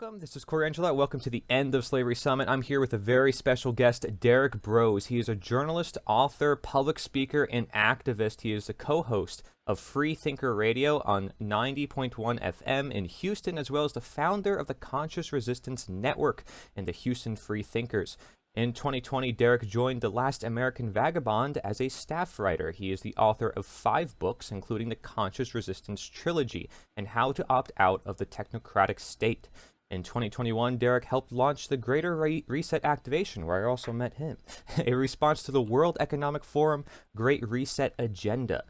welcome. This is Corey Angela. Welcome to the End of Slavery Summit. I'm here with a very special guest, Derrick Broze. He is a journalist, author, public speaker, and activist. He is the co-host of Free Thinker Radio on 90.1 FM in Houston, as well as the founder of the Conscious Resistance Network and the Houston Free Thinkers. In 2020, Derrick joined The Last American Vagabond as a staff writer. He is the author of 5 books, including the Conscious Resistance Trilogy and How to Opt Out of the Technocratic State. In 2021, Derrick helped launch the Greater Reset Activation, where I also met him, a response to the World Economic Forum Great Reset Agenda.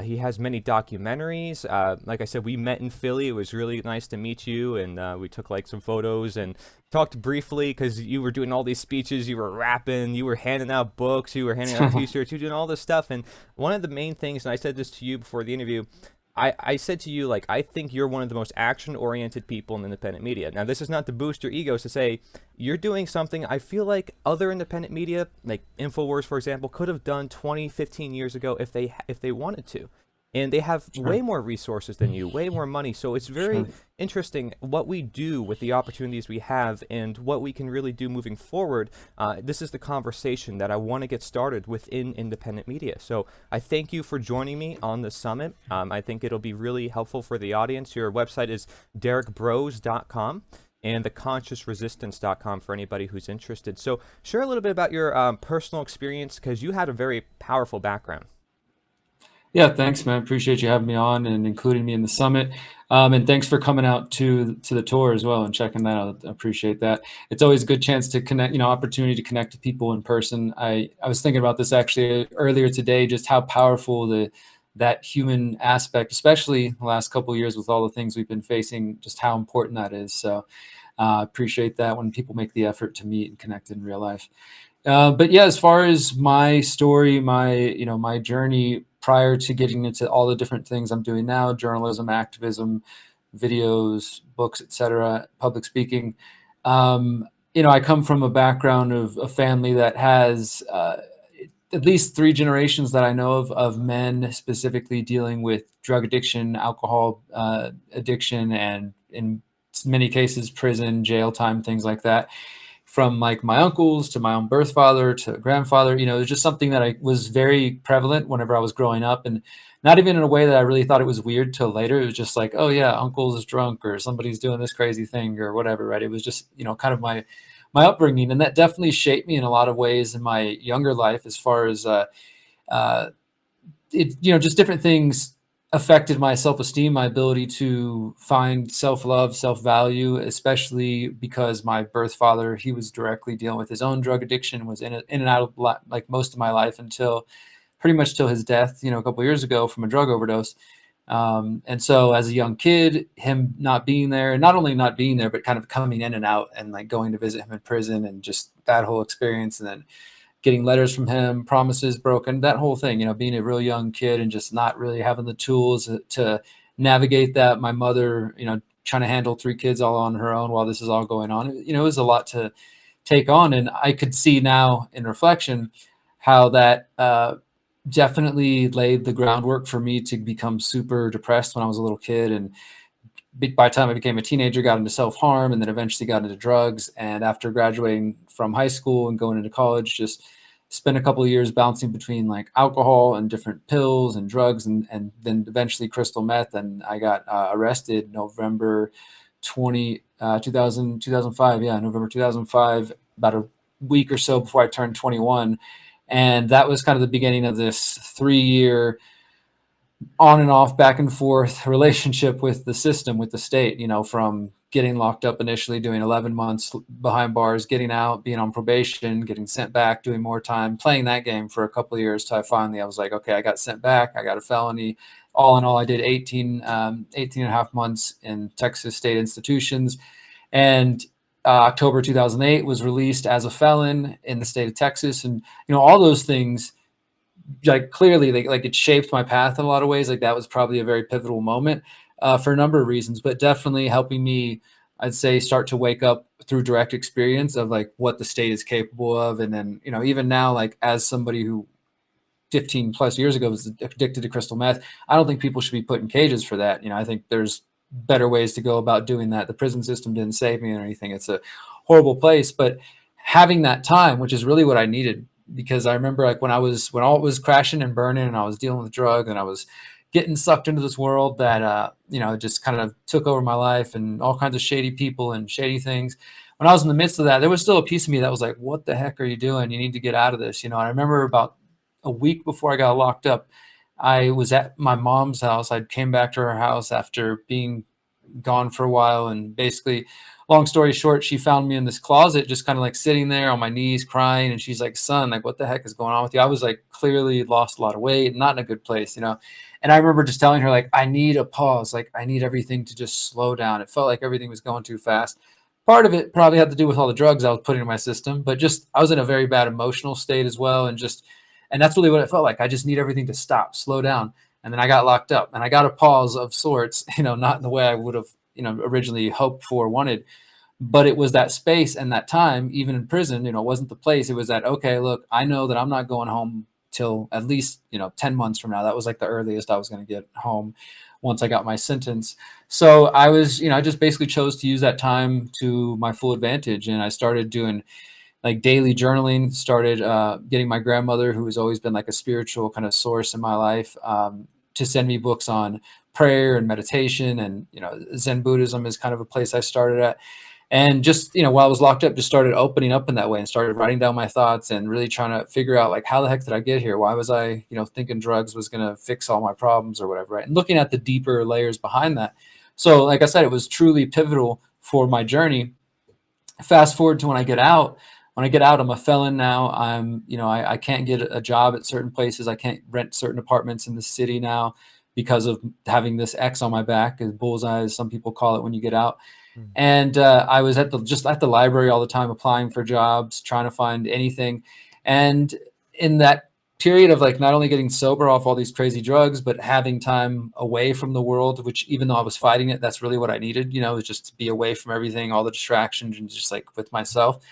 He has many documentaries. Like I said, we met in Philly. It was really nice to meet you, and we took like some photos and talked briefly because you were doing all these speeches, you were rapping, you were handing out books, you were handing out t-shirts, you were doing all this stuff. And one of the main things, and I said this to you before the interview, I said to you, like, I think you're one of the most action-oriented people in independent media. Now, this is not to boost your egos to say you're doing something I feel like other independent media, like InfoWars, for example, could have done 20, 15 years ago if they wanted to. And they have way more resources than you, way more money. So it's very interesting what we do with the opportunities we have and what we can really do moving forward. This is the conversation that I want to get started within independent media. So I thank you for joining me on the summit. I think it'll be really helpful for the audience. Your website is derrickbroze.com and theconsciousresistance.com for anybody who's interested. So share a little bit about your personal experience, because you had a very powerful background. Yeah, thanks, man. Appreciate you having me on and including me in the summit. And thanks for coming out to the tour as well and checking that out. I appreciate that. It's always a good chance to connect, opportunity to connect with people in person. I was thinking about this actually earlier today, just how powerful that human aspect, especially the last couple of years with all the things we've been facing, just how important that is. So I appreciate that when people make the effort to meet and connect in real life. But yeah, as far as my story, my journey prior to getting into all the different things I'm doing now, journalism, activism, videos, books, etc., public speaking, I come from a background of a family that has at least 3 generations that I know of men specifically dealing with drug addiction, alcohol addiction, and in many cases, prison, jail time, things like that. From like my uncles to my own birth father to grandfather, it was just something that was very prevalent whenever I was growing up, and not even in a way that I really thought it was weird till later. It was just like, oh yeah, uncle's drunk or somebody's doing this crazy thing or whatever, right? It was just, kind of my upbringing. And that definitely shaped me in a lot of ways in my younger life, as far as, just different things affected my self-esteem, my ability to find self-love, self-value, especially because my birth father, he was directly dealing with his own drug addiction, was in and out of like most of my life until pretty much till his death, a couple of years ago from a drug overdose. And so as a young kid, him not being there, and not only not being there, but kind of coming in and out and like going to visit him in prison and just that whole experience. And then getting letters from him, promises broken, that whole thing, being a real young kid and just not really having the tools to navigate that. My mother, trying to handle 3 kids all on her own while this is all going on. It was a lot to take on. And I could see now in reflection how that definitely laid the groundwork for me to become super depressed when I was a little kid. And by the time I became a teenager, got into self-harm, and then eventually got into drugs. And after graduating from high school and going into college, just spent a couple of years bouncing between like alcohol and different pills and drugs, and then eventually crystal meth. And I got arrested November 2005. Yeah, November 2005, about a week or so before I turned 21. And that was kind of the beginning of this 3-year on and off, back and forth relationship with the system, with the state, from getting locked up initially, doing 11 months behind bars, getting out, being on probation, getting sent back, doing more time, playing that game for a couple of years till I was like, okay, I got sent back. I got a felony. All in all, I did 18 and a half months in Texas state institutions. And October 2008 was released as a felon in the state of Texas. And, all those things, like clearly like it shaped my path in a lot of ways. Like that was probably a very pivotal moment for a number of reasons, but definitely helping me, I'd say, start to wake up through direct experience of like what the state is capable of. And then, even now, like as somebody who 15 plus years ago was addicted to crystal meth, I don't think people should be put in cages for that. I think there's better ways to go about doing that. The prison system didn't save me or anything. It's a horrible place, but having that time, which is really what I needed, because I remember like when all was crashing and burning and I was dealing with drugs and I was getting sucked into this world that just kind of took over my life and all kinds of shady people and shady things. When I was in the midst of that, there was still a piece of me that was like, what the heck are you doing? You need to get out of this. And I remember about a week before I got locked up, I was at my mom's house. I came back to her house after being gone for a while, and basically, long story short, she found me in this closet just kind of like sitting there on my knees crying, and she's like, son, like what the heck is going on with you? I was like clearly lost a lot of weight, not in a good place. And I remember just telling her, like, I need a pause, like I need everything to just slow down. It felt like everything was going too fast. Part of it probably had to do with all the drugs I was putting in my system, but just I was in a very bad emotional state as well, and that's really what it felt like. I just need everything to stop, slow down. And then I got locked up and I got a pause of sorts, not in the way I would have, originally hoped for, wanted, but it was that space and that time, even in prison, it wasn't the place. It was that, okay, look, I know that I'm not going home till at least, 10 months from now. That was like the earliest I was going to get home once I got my sentence. So I was, I just basically chose to use that time to my full advantage. And I started doing like daily journaling, started getting my grandmother, who has always been like a spiritual kind of source in my life, to send me books on prayer and meditation. And, Zen Buddhism is kind of a place I started at. And just, while I was locked up, just started opening up in that way and started writing down my thoughts and really trying to figure out, like, how the heck did I get here? Why was I, thinking drugs was going to fix all my problems or whatever, right? And looking at the deeper layers behind that. So, like I said, it was truly pivotal for my journey. Fast forward to when I get out. When I get out, I'm a felon now. I can't get a job at certain places. I can't rent certain apartments in the city now because of having this X on my back, as bullseye, as some people call it when you get out. And I was just at the library all the time, applying for jobs, trying to find anything. And in that period of like not only getting sober off all these crazy drugs, but having time away from the world, which even though I was fighting it, that's really what I needed, was just to be away from everything, all the distractions, and just like with myself.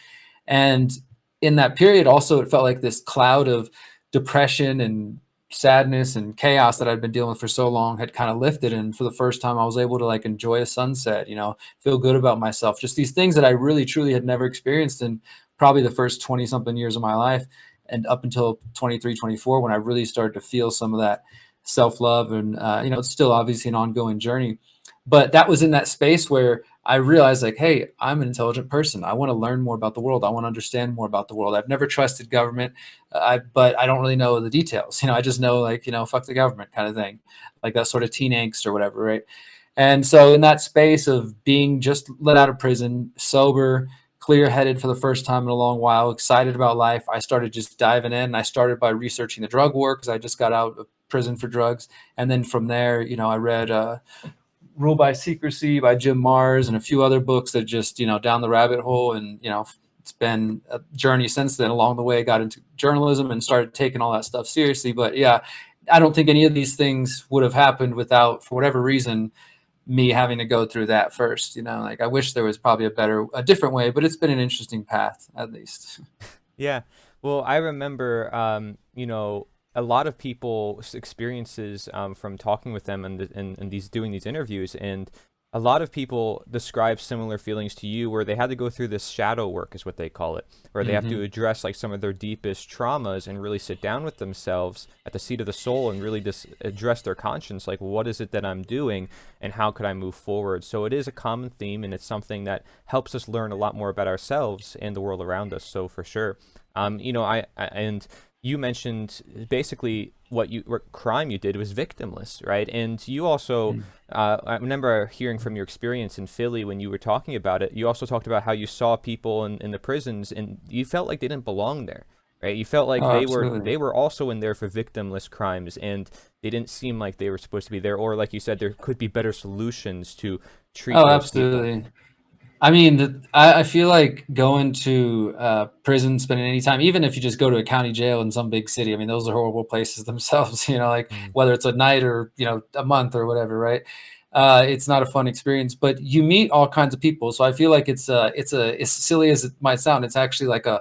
And in that period, also, it felt like this cloud of depression and sadness and chaos that I'd been dealing with for so long had kind of lifted. And for the first time, I was able to like enjoy a sunset, feel good about myself, just these things that I really, truly had never experienced in probably the first 20 something years of my life. And up until 23, 24, when I really started to feel some of that self-love. And, it's still obviously an ongoing journey, but that was in that space where I realized, like, hey, I'm an intelligent person. I want to learn more about the world. I want to understand more about the world. I've never trusted government, but I don't really know the details. I just know, like, fuck the government kind of thing, like that sort of teen angst or whatever, right? And so in that space of being just let out of prison, sober, clear-headed for the first time in a long while, excited about life, I started just diving in. I started by researching the drug war because I just got out of prison for drugs. And then from there, I read Rule by Secrecy by Jim Marrs and a few other books that just, down the rabbit hole. And, it's been a journey since then. Along the way, I got into journalism and started taking all that stuff seriously. But yeah, I don't think any of these things would have happened without, for whatever reason, me having to go through that first. Like I wish there was probably a different way, but it's been an interesting path at least. Yeah. Well, I remember, a lot of people's experiences from talking with them and these doing these interviews, and a lot of people describe similar feelings to you, where they had to go through this shadow work, is what they call it, where they have to address like some of their deepest traumas and really sit down with themselves at the seat of the soul and really just address their conscience, like, what is it that I'm doing and how could I move forward? So it is a common theme, and it's something that helps us learn a lot more about ourselves and the world around us. So for sure, and you mentioned basically what crime you did was victimless, right? And you also, I remember hearing from your experience in Philly when you were talking about it. You also talked about how you saw people in the prisons, and you felt like they didn't belong there, right? You felt like they were also in there for victimless crimes, and they didn't seem like they were supposed to be there. Or like you said, there could be better solutions to treat those absolutely. people. I mean, I feel like going to prison, spending any time, even if you just go to a county jail in some big city, I mean, those are horrible places themselves, like whether it's a night or, a month or whatever, right? It's not a fun experience, but you meet all kinds of people. So I feel like it's as silly as it might sound, it's actually like a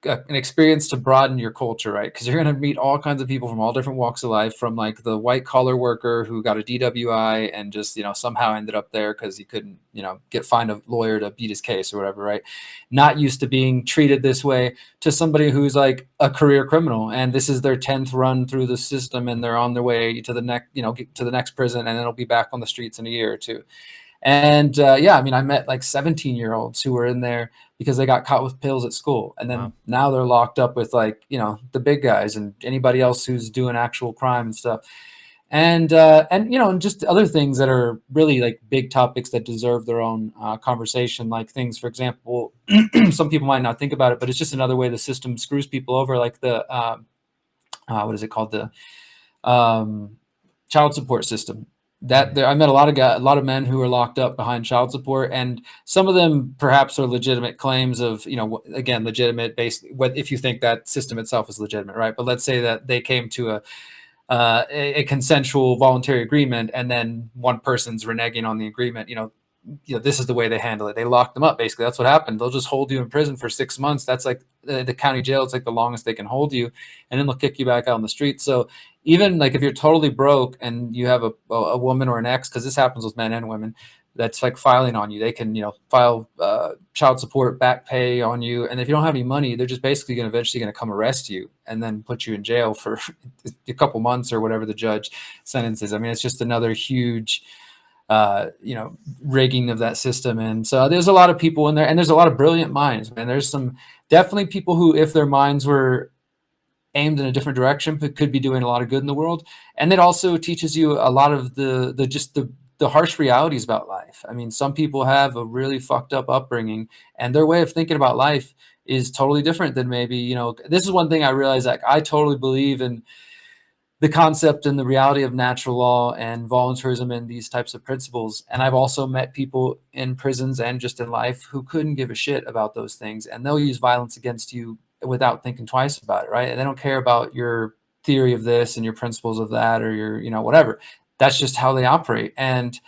an experience to broaden your culture, right? Because you're going to meet all kinds of people from all different walks of life, from like the white collar worker who got a DWI and just, somehow ended up there because he couldn't, find a lawyer to beat his case or whatever, right? Not used to being treated this way, to somebody who's like a career criminal and this is their 10th run through the system and they're on their way to the next, to the next prison, and then they'll be back on the streets in a year or two. And yeah, I mean, I met like 17-year-olds who were in there because they got caught with pills at school. And then Wow. now they're locked up with like, the big guys and anybody else who's doing actual crime and stuff. And and just other things that are really like big topics that deserve their own conversation, like things, for example, some people might not think about it, but it's just another way the system screws people over, like the, what is it called? The child support system. That I met a lot of men who are locked up behind child support, and some of them perhaps are legitimate claims of, again, legitimate based, what if you think that system itself is legitimate, right? But let's say that they came to a consensual voluntary agreement, and then one person's reneging on the agreement. This is the way they handle it. They lock them up. Basically, that's what happened. They'll just hold you in prison for 6 months. That's like the county jail. It's like the longest they can hold you, and then they'll kick you back out on the street. So even like if you're totally broke and you have a woman or an ex, because this happens with men and women, that's like filing on you. They can file child support, back pay on you, and if you don't have any money, they're just basically eventually going to come arrest you and then put you in jail for a couple months or whatever the judge sentences. I mean, it's just another huge rigging of that system. And so there's a lot of people in there, and there's a lot of brilliant minds, man. There's some definitely people who, if their minds were aimed in a different direction, but could be doing a lot of good in the world. And it also teaches you a lot of the harsh realities about life. I mean, some people have a really fucked up upbringing, and their way of thinking about life is totally different than maybe, this is one thing I realized, like, I totally believe in the concept and the reality of natural law and voluntarism and these types of principles. And I've also met people in prisons and just in life who couldn't give a shit about those things, and they'll use violence against you without thinking twice about it, right? And they don't care about your theory of this and your principles of that, or your, whatever. That's just how they operate. And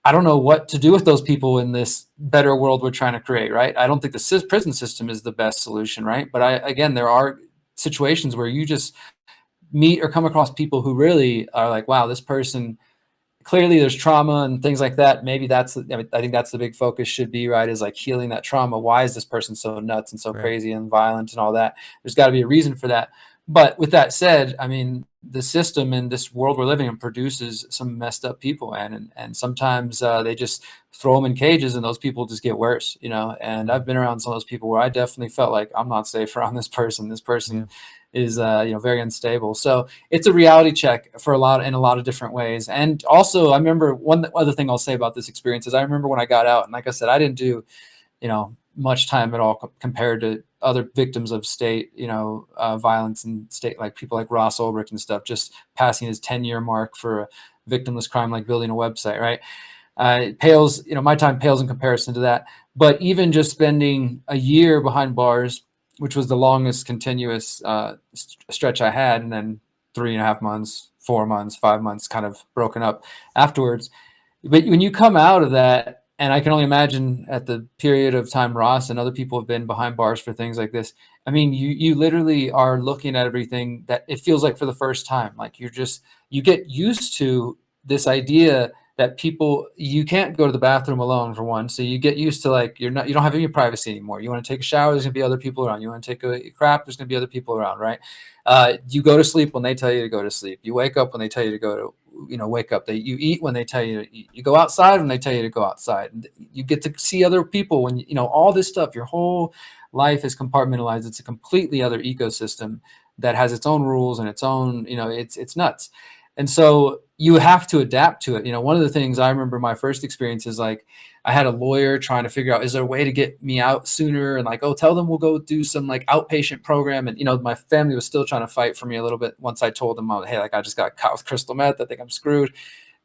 I don't know what to do with those people in this better world we're trying to create, right? I don't think the prison system is the best solution, right? But again, there are situations where you just meet or come across people who really are like, wow, this person, clearly there's trauma and things like that. Maybe I think that's the big focus should be, right? Is like healing that trauma. Why is this person so nuts and so crazy and violent and all that? There's got to be a reason for that. But with that said, I mean, the system and this world we're living in produces some messed up people, and sometimes they just throw them in cages, and those people just get worse, And I've been around some of those people where I definitely felt like I'm not safe around this person. This person is very unstable. So it's a reality check in a lot of different ways. And also, I remember one other thing I'll say about this experience is I remember when I got out, and like I said, I didn't do much time at all compared to other victims of state violence and state, like people like Ross Ulbricht and stuff, just passing his 10-year mark for a victimless crime like building a website, right? Pales, my time pales in comparison to that. But even just spending a year behind bars, which was the longest continuous stretch I had, and then 3.5 months, 4 months, 5 months kind of broken up afterwards. But when you come out of that, and I can only imagine at the period of time Ross and other people have been behind bars for things like this, I mean, you literally are looking at everything that it feels like for the first time. Like you get used to this idea that you can't go to the bathroom alone, for one. So you get used to, like, you don't have any privacy anymore. You want to take a shower, there's gonna be other people around. You want to take a crap, there's gonna be other people around, right? You go to sleep when they tell you to go to sleep. You wake up when they tell you to go to, wake up. You eat when they tell you to eat. You go outside when they tell you to go outside. You get to see other people when, all this stuff. Your whole life is compartmentalized. It's a completely other ecosystem that has its own rules and its own, it's nuts. And so you have to adapt to it. One of the things I remember my first experience is, like, I had a lawyer trying to figure out, is there a way to get me out sooner? And like, oh, tell them we'll go do some like outpatient program. And, my family was still trying to fight for me a little bit once I told them, hey, like, I just got caught with crystal meth. I think I'm screwed.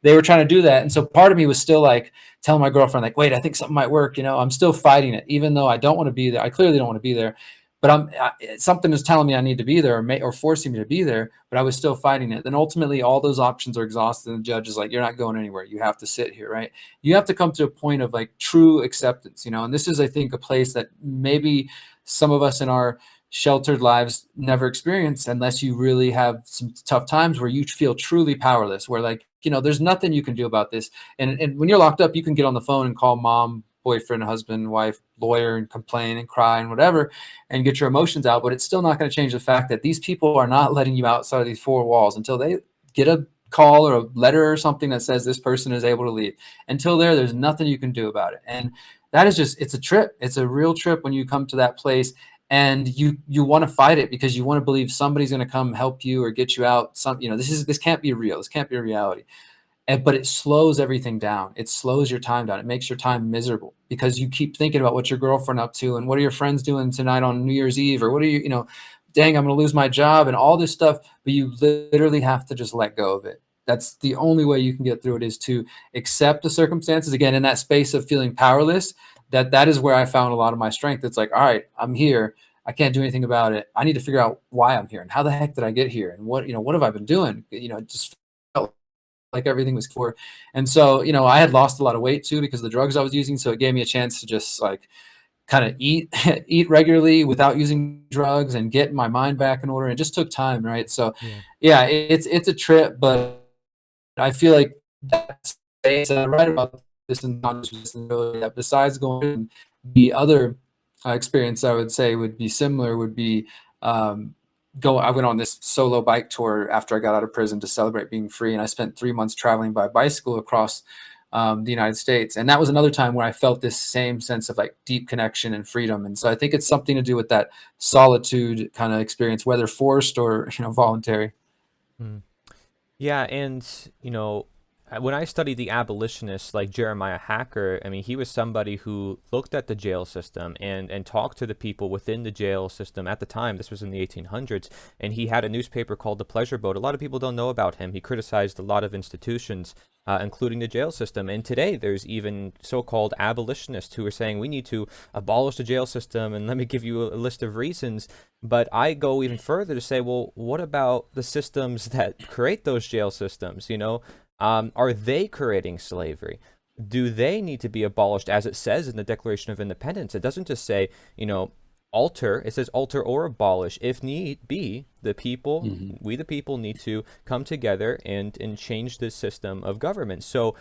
They were trying to do that. And so part of me was still like telling my girlfriend, like, wait, I think something might work. I'm still fighting it, even though I don't want to be there. I clearly don't want to be there. But something is telling me I need to be there, or forcing me to be there, but I was still fighting it. Then ultimately all those options are exhausted, and the judge is like, you're not going anywhere. You have to sit here, right? You have to come to a point of like true acceptance, and this is, I think, a place that maybe some of us in our sheltered lives never experience unless you really have some tough times where you feel truly powerless, where like, there's nothing you can do about this. And when you're locked up, you can get on the phone and call mom, boyfriend, husband, wife, lawyer, and complain and cry and whatever, and get your emotions out. But it's still not going to change the fact that these people are not letting you outside of these four walls until they get a call or a letter or something that says this person is able to leave. Until there's nothing you can do about it. And that is just, it's a trip. It's a real trip when you come to that place, and you want to fight it because you want to believe somebody's going to come help you or get you out. This can't be real. This can't be a reality. But it slows everything down. It slows your time down. It makes your time miserable because you keep thinking about what your girlfriend up to and what are your friends doing tonight on New Year's Eve, or what are dang, I'm going to lose my job and all this stuff. But you literally have to just let go of it. That's the only way you can get through it, is to accept the circumstances. Again, in that space of feeling powerless, that is where I found a lot of my strength. It's like, all right, I'm here. I can't do anything about it. I need to figure out why I'm here and how the heck did I get here, and what have I been doing? It just felt like everything was for. And so, I had lost a lot of weight too because of the drugs I was using. So it gave me a chance to just like kind of eat eat regularly without using drugs and get my mind back in order. It just took time, right? So yeah, it's a trip, but I feel like that's right about this and that besides going, the other experience I would say would be similar would be I went on this solo bike tour after I got out of prison to celebrate being free, and I spent 3 months traveling by bicycle across the United States. And that was another time where I felt this same sense of like deep connection and freedom. And so I think it's something to do with that solitude kind of experience, whether forced or voluntary. Mm. Yeah, and when I studied the abolitionists like Jeremiah Hacker, I mean, he was somebody who looked at the jail system and talked to the people within the jail system at the time. This was in the 1800s, and he had a newspaper called The Pleasure Boat. A lot of people don't know about him. He criticized a lot of institutions, including the jail system. And today, there's even so-called abolitionists who are saying we need to abolish the jail system. And let me give you a list of reasons. But I go even further to say, well, what about the systems that create those jail systems? Are they creating slavery? Do they need to be abolished, as it says in the Declaration of Independence? It doesn't just say, alter. It says alter or abolish. If need be, the people, we the people, need to come together and change this system of government. So,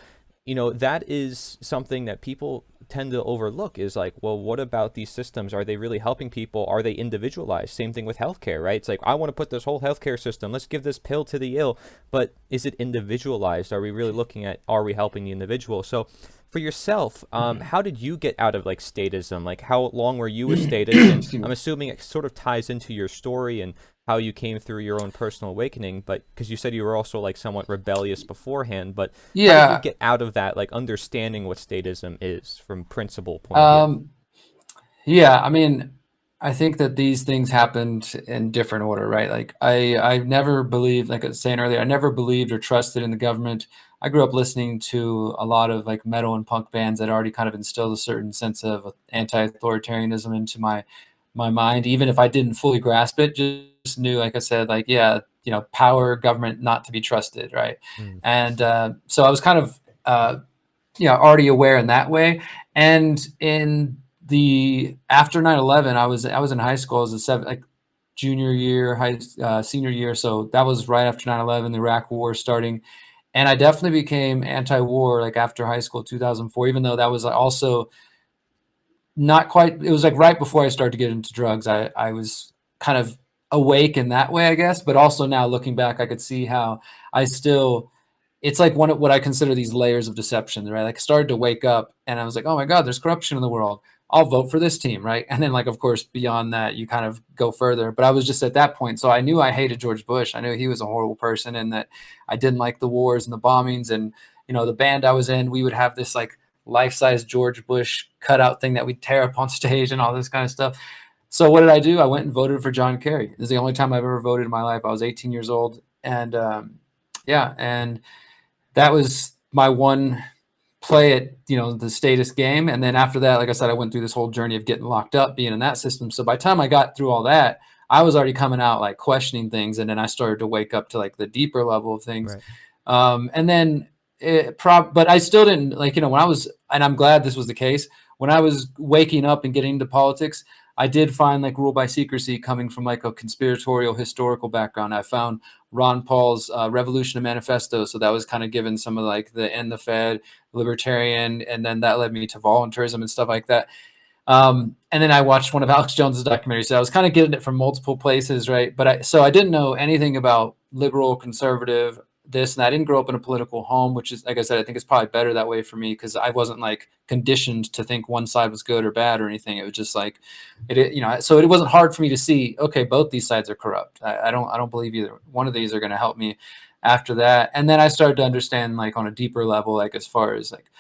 that is something that people tend to overlook, is like, well, what about these systems? Are they really helping people? Are they individualized? Same thing with healthcare, right? It's like, I want to put this whole healthcare system, let's give this pill to the ill, but is it individualized? Are we really looking at, are we helping the individual? So for yourself, how did you get out of like statism? Like, how long were you a statist? And I'm assuming it sort of ties into your story and how you came through your own personal awakening, but because you said you were also like somewhat rebellious beforehand, but how did you get out of that, like understanding what statism is from principle point of view? Yeah, I mean, I think that these things happened in different order, right? Like I never believed, like I was saying earlier, I never believed or trusted in the government. I grew up listening to a lot of like metal and punk bands that already kind of instilled a certain sense of anti-authoritarianism into my mind, even if I didn't fully grasp it. Just knew, like I said, like, yeah, power, government, not to be trusted, right? Mm. And so I was kind of already aware in that way. And in the after 9/11, I was in high school as junior year, senior year. So that was right after 9/11, the Iraq War starting. And I definitely became anti-war like after high school, 2004, even though that was also not quite, it was like right before I started to get into drugs. I was kind of awake in that way, I guess, but also now looking back, I could see how I still, it's like one of what I consider these layers of deception, right? Like I started to wake up and I was like, oh my God, there's corruption in the world. I'll vote for this team, right? And then like, of course, beyond that, you kind of go further. But I was just at that point. So I knew I hated George Bush. I knew he was a horrible person and that I didn't like the wars and the bombings. And, the band I was in, we would have this like life-size George Bush cutout thing that we'd tear up on stage and all this kind of stuff. So what did I do? I went and voted for John Kerry. This is the only time I've ever voted in my life. I was 18 years old. And and that was my one play at the status game. And then after that, like I said, I went through this whole journey of getting locked up, being in that system. So by the time I got through all that, I was already coming out like questioning things, and then I started to wake up to like the deeper level of things. Right. And then but I still didn't, like, when I was, and I'm glad this was the case, when I was waking up and getting into politics, I did find like Rule by Secrecy coming from like a conspiratorial historical background. I found Ron Paul's Revolution Manifesto. So that was kind of given some of like the End the Fed, libertarian, and then that led me to voluntarism and stuff like that. And then I watched one of Alex Jones's documentaries. So I was kind of getting it from multiple places, right? But I didn't know anything about liberal, conservative, this, and I didn't grow up in a political home, which is, like I said, I think it's probably better that way for me because I wasn't like conditioned to think one side was good or bad or anything. It was just like so it wasn't hard for me to see, okay, both these sides are corrupt. I don't believe either one of these are going to help me after that. And then I started to understand like on a deeper level, like as far as like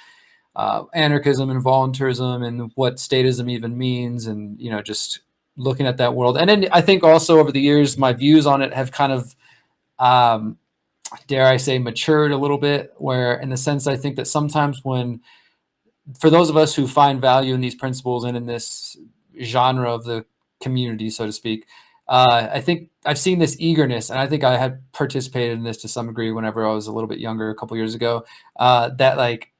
anarchism and voluntarism and what statism even means, and just looking at that world. And then I think also over the years my views on it have kind of dare I say matured a little bit, where in the sense I think that sometimes when, for those of us who find value in these principles and in this genre of the community, so to speak, I think I've seen this eagerness, and I think I had participated in this to some degree whenever I was a little bit younger, a couple years ago, that like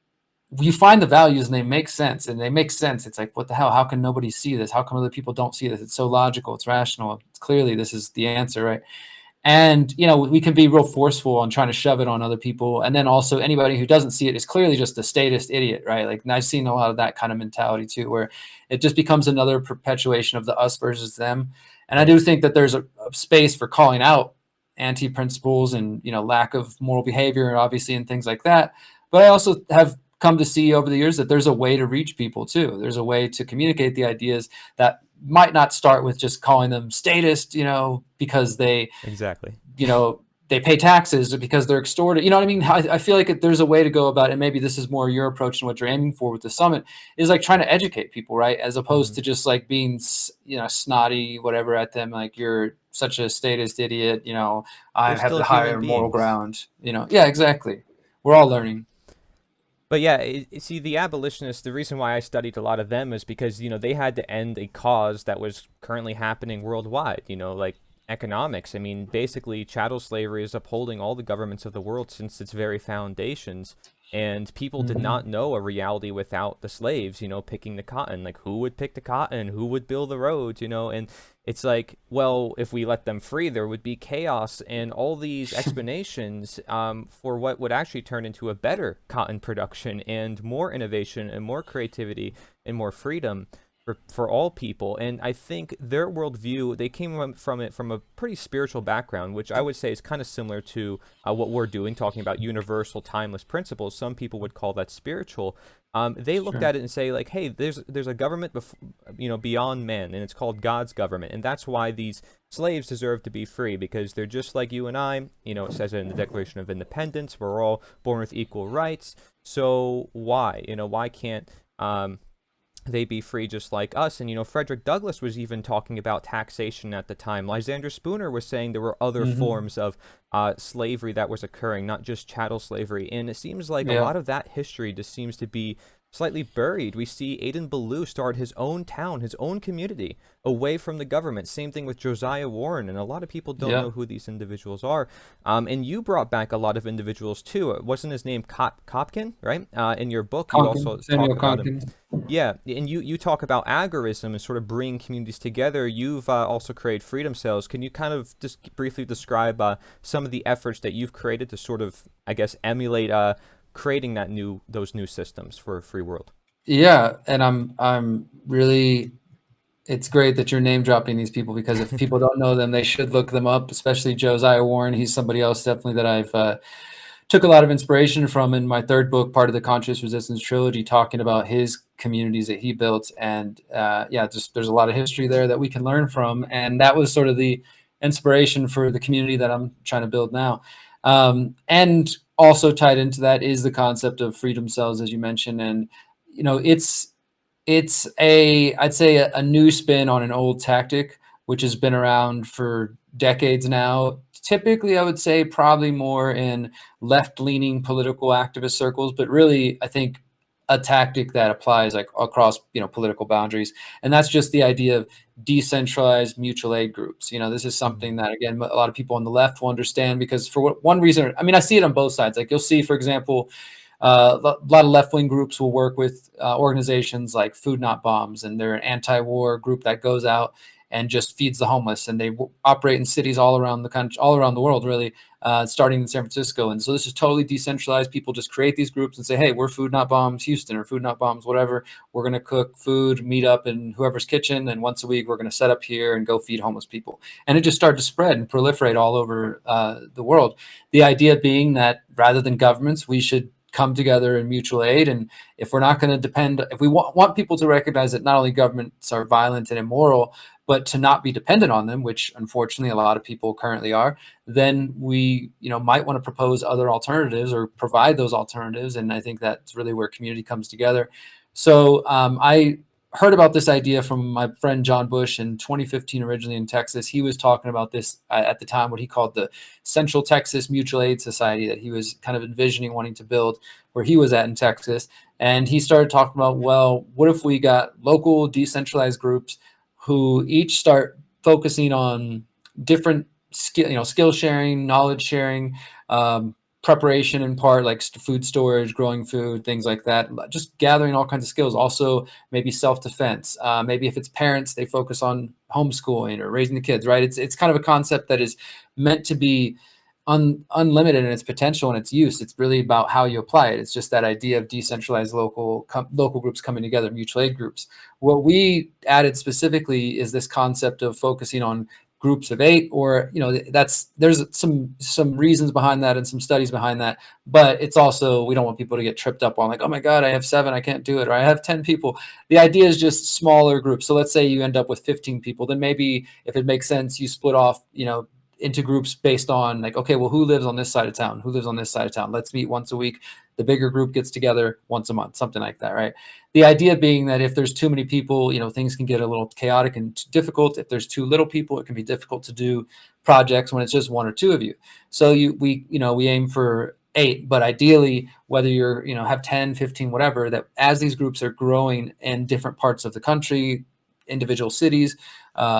you find the values and they make sense, It's like, what the hell? How can nobody see this? How come other people don't see this? It's so logical. It's rational. It's clearly this is the answer, right? And we can be real forceful on trying to shove it on other people, and then also anybody who doesn't see it is clearly just a statist idiot, right? Like, and I've seen a lot of that kind of mentality too, where it just becomes another perpetuation of the us versus them. And I do think that there's a space for calling out anti-principles and lack of moral behavior, obviously, and things like that. But I also have come to see over the years that there's a way to reach people too. There's a way to communicate the ideas that might not start with just calling them statist, because they Exactly. they pay taxes, or because they're extorted. You know what I mean? I feel like there's a way to go about it. And maybe this is more your approach and what you're aiming for with the summit, is like trying to educate people, right? As opposed to just like being, snotty, whatever at them. Like, you're such a statist idiot. I They're have still the human higher moral beings. ground. Yeah, exactly. We're all learning. But yeah, see, the abolitionists, the reason why I studied a lot of them is because, they had to end a cause that was currently happening worldwide, like economics. I mean, basically, chattel slavery is upholding all the governments of the world since its very foundations. And people did not know a reality without the slaves, picking the cotton. Like, who would pick the cotton? Who would build the roads, And it's like, well, if we let them free, there would be chaos and all these explanations for what would actually turn into a better cotton production and more innovation and more creativity and more freedom for all people. And I think their worldview, they came from it from a pretty spiritual background, which I would say is kind of similar to what we're doing, talking about universal, timeless principles. Some people would call that spiritual. They looked at it and say, like, hey, there's a government beyond men, and it's called God's government, and that's why these slaves deserve to be free, because they're just like you and I. It says it in the Declaration of Independence, we're all born with equal rights. So why can't they be free just like us? And Frederick Douglass was even talking about taxation at the time. Lysander Spooner was saying there were other forms of slavery that was occurring, not just chattel slavery. And it seems like a lot of that history just seems to be slightly buried. We see Aden Ballou start his own town, his own community, away from the government. Same thing with Josiah Warren, and a lot of people don't know who these individuals are. And you brought back a lot of individuals too. Wasn't his name Kopkin, right? In your book, you also Samuel talk about Conkin. him. Yeah, and you talk about agorism and sort of bringing communities together. You've also created freedom cells. Can you kind of just briefly describe some of the efforts that you've created to sort of, I guess, emulate creating those new systems for a free world? Yeah, and I'm really, it's great that you're name dropping these people, because if people don't know them, they should look them up, especially Josiah Warren. He's somebody else definitely that I've took a lot of inspiration from in my third book, part of the Conscious Resistance trilogy, talking about his communities that he built. And just there's a lot of history there that we can learn from. And that was sort of the inspiration for the community that I'm trying to build now. And also tied into that is the concept of freedom cells, as you mentioned. And, it's I'd say a new spin on an old tactic, which has been around for decades now. Typically, I would say probably more in left-leaning political activist circles, but really, I think a tactic that applies like across political boundaries, and that's just the idea of decentralized mutual aid groups. This is something that, again, a lot of people on the left will understand, because for one reason, I mean, I see it on both sides. Like, you'll see, for example, A lot of left-wing groups will work with organizations like Food Not Bombs, and they're an anti-war group that goes out and just feeds the homeless. And they operate in cities all around the country, all around the world, really, starting in San Francisco. And so this is totally decentralized. People just create these groups and say, hey, we're Food Not Bombs Houston or Food Not Bombs whatever. We're going to cook food, meet up in whoever's kitchen, and once a week we're going to set up here and go feed homeless people. And it just started to spread and proliferate all over the world. The idea being that rather than governments, we should come together in mutual aid. And if we're not going to depend, if we want people to recognize that not only governments are violent and immoral, but to not be dependent on them, which unfortunately a lot of people currently are, then we, might want to propose other alternatives or provide those alternatives. And I think that's really where community comes together. So I heard about this idea from my friend John Bush in 2015, originally in Texas. He was talking about this at the time, what he called the Central Texas Mutual Aid Society, that he was kind of envisioning wanting to build where he was at in Texas. And he started talking about, well, what if we got local decentralized groups who each start focusing on different skill sharing, knowledge sharing, preparation in part, like food storage, growing food, things like that, just gathering all kinds of skills. Also maybe self-defense, maybe if it's parents, they focus on homeschooling or raising the kids, right? It's kind of a concept that is meant to be unlimited in its potential and its use. It's really about how you apply it. It's just that idea of decentralized local groups coming together, mutual aid groups. What we added specifically is this concept of focusing on groups of 8, or there's some reasons behind that and some studies behind that, but it's also, we don't want people to get tripped up on like, oh my god, I have 7, I can't do it, or I have 10 people. The idea is just smaller groups. So let's say you end up with 15 people, then maybe if it makes sense, you split off into groups based on like, okay, well, who lives on this side of town, who lives on this side of town, let's meet once a week. The bigger group gets together once a month, something like that, right? The idea being that if there's too many people, things can get a little chaotic and difficult. If there's too little people, it can be difficult to do projects when it's just 1 or 2 of you. So we aim for 8, but ideally, whether you're, have 10, 15, whatever, that as these groups are growing in different parts of the country, individual cities,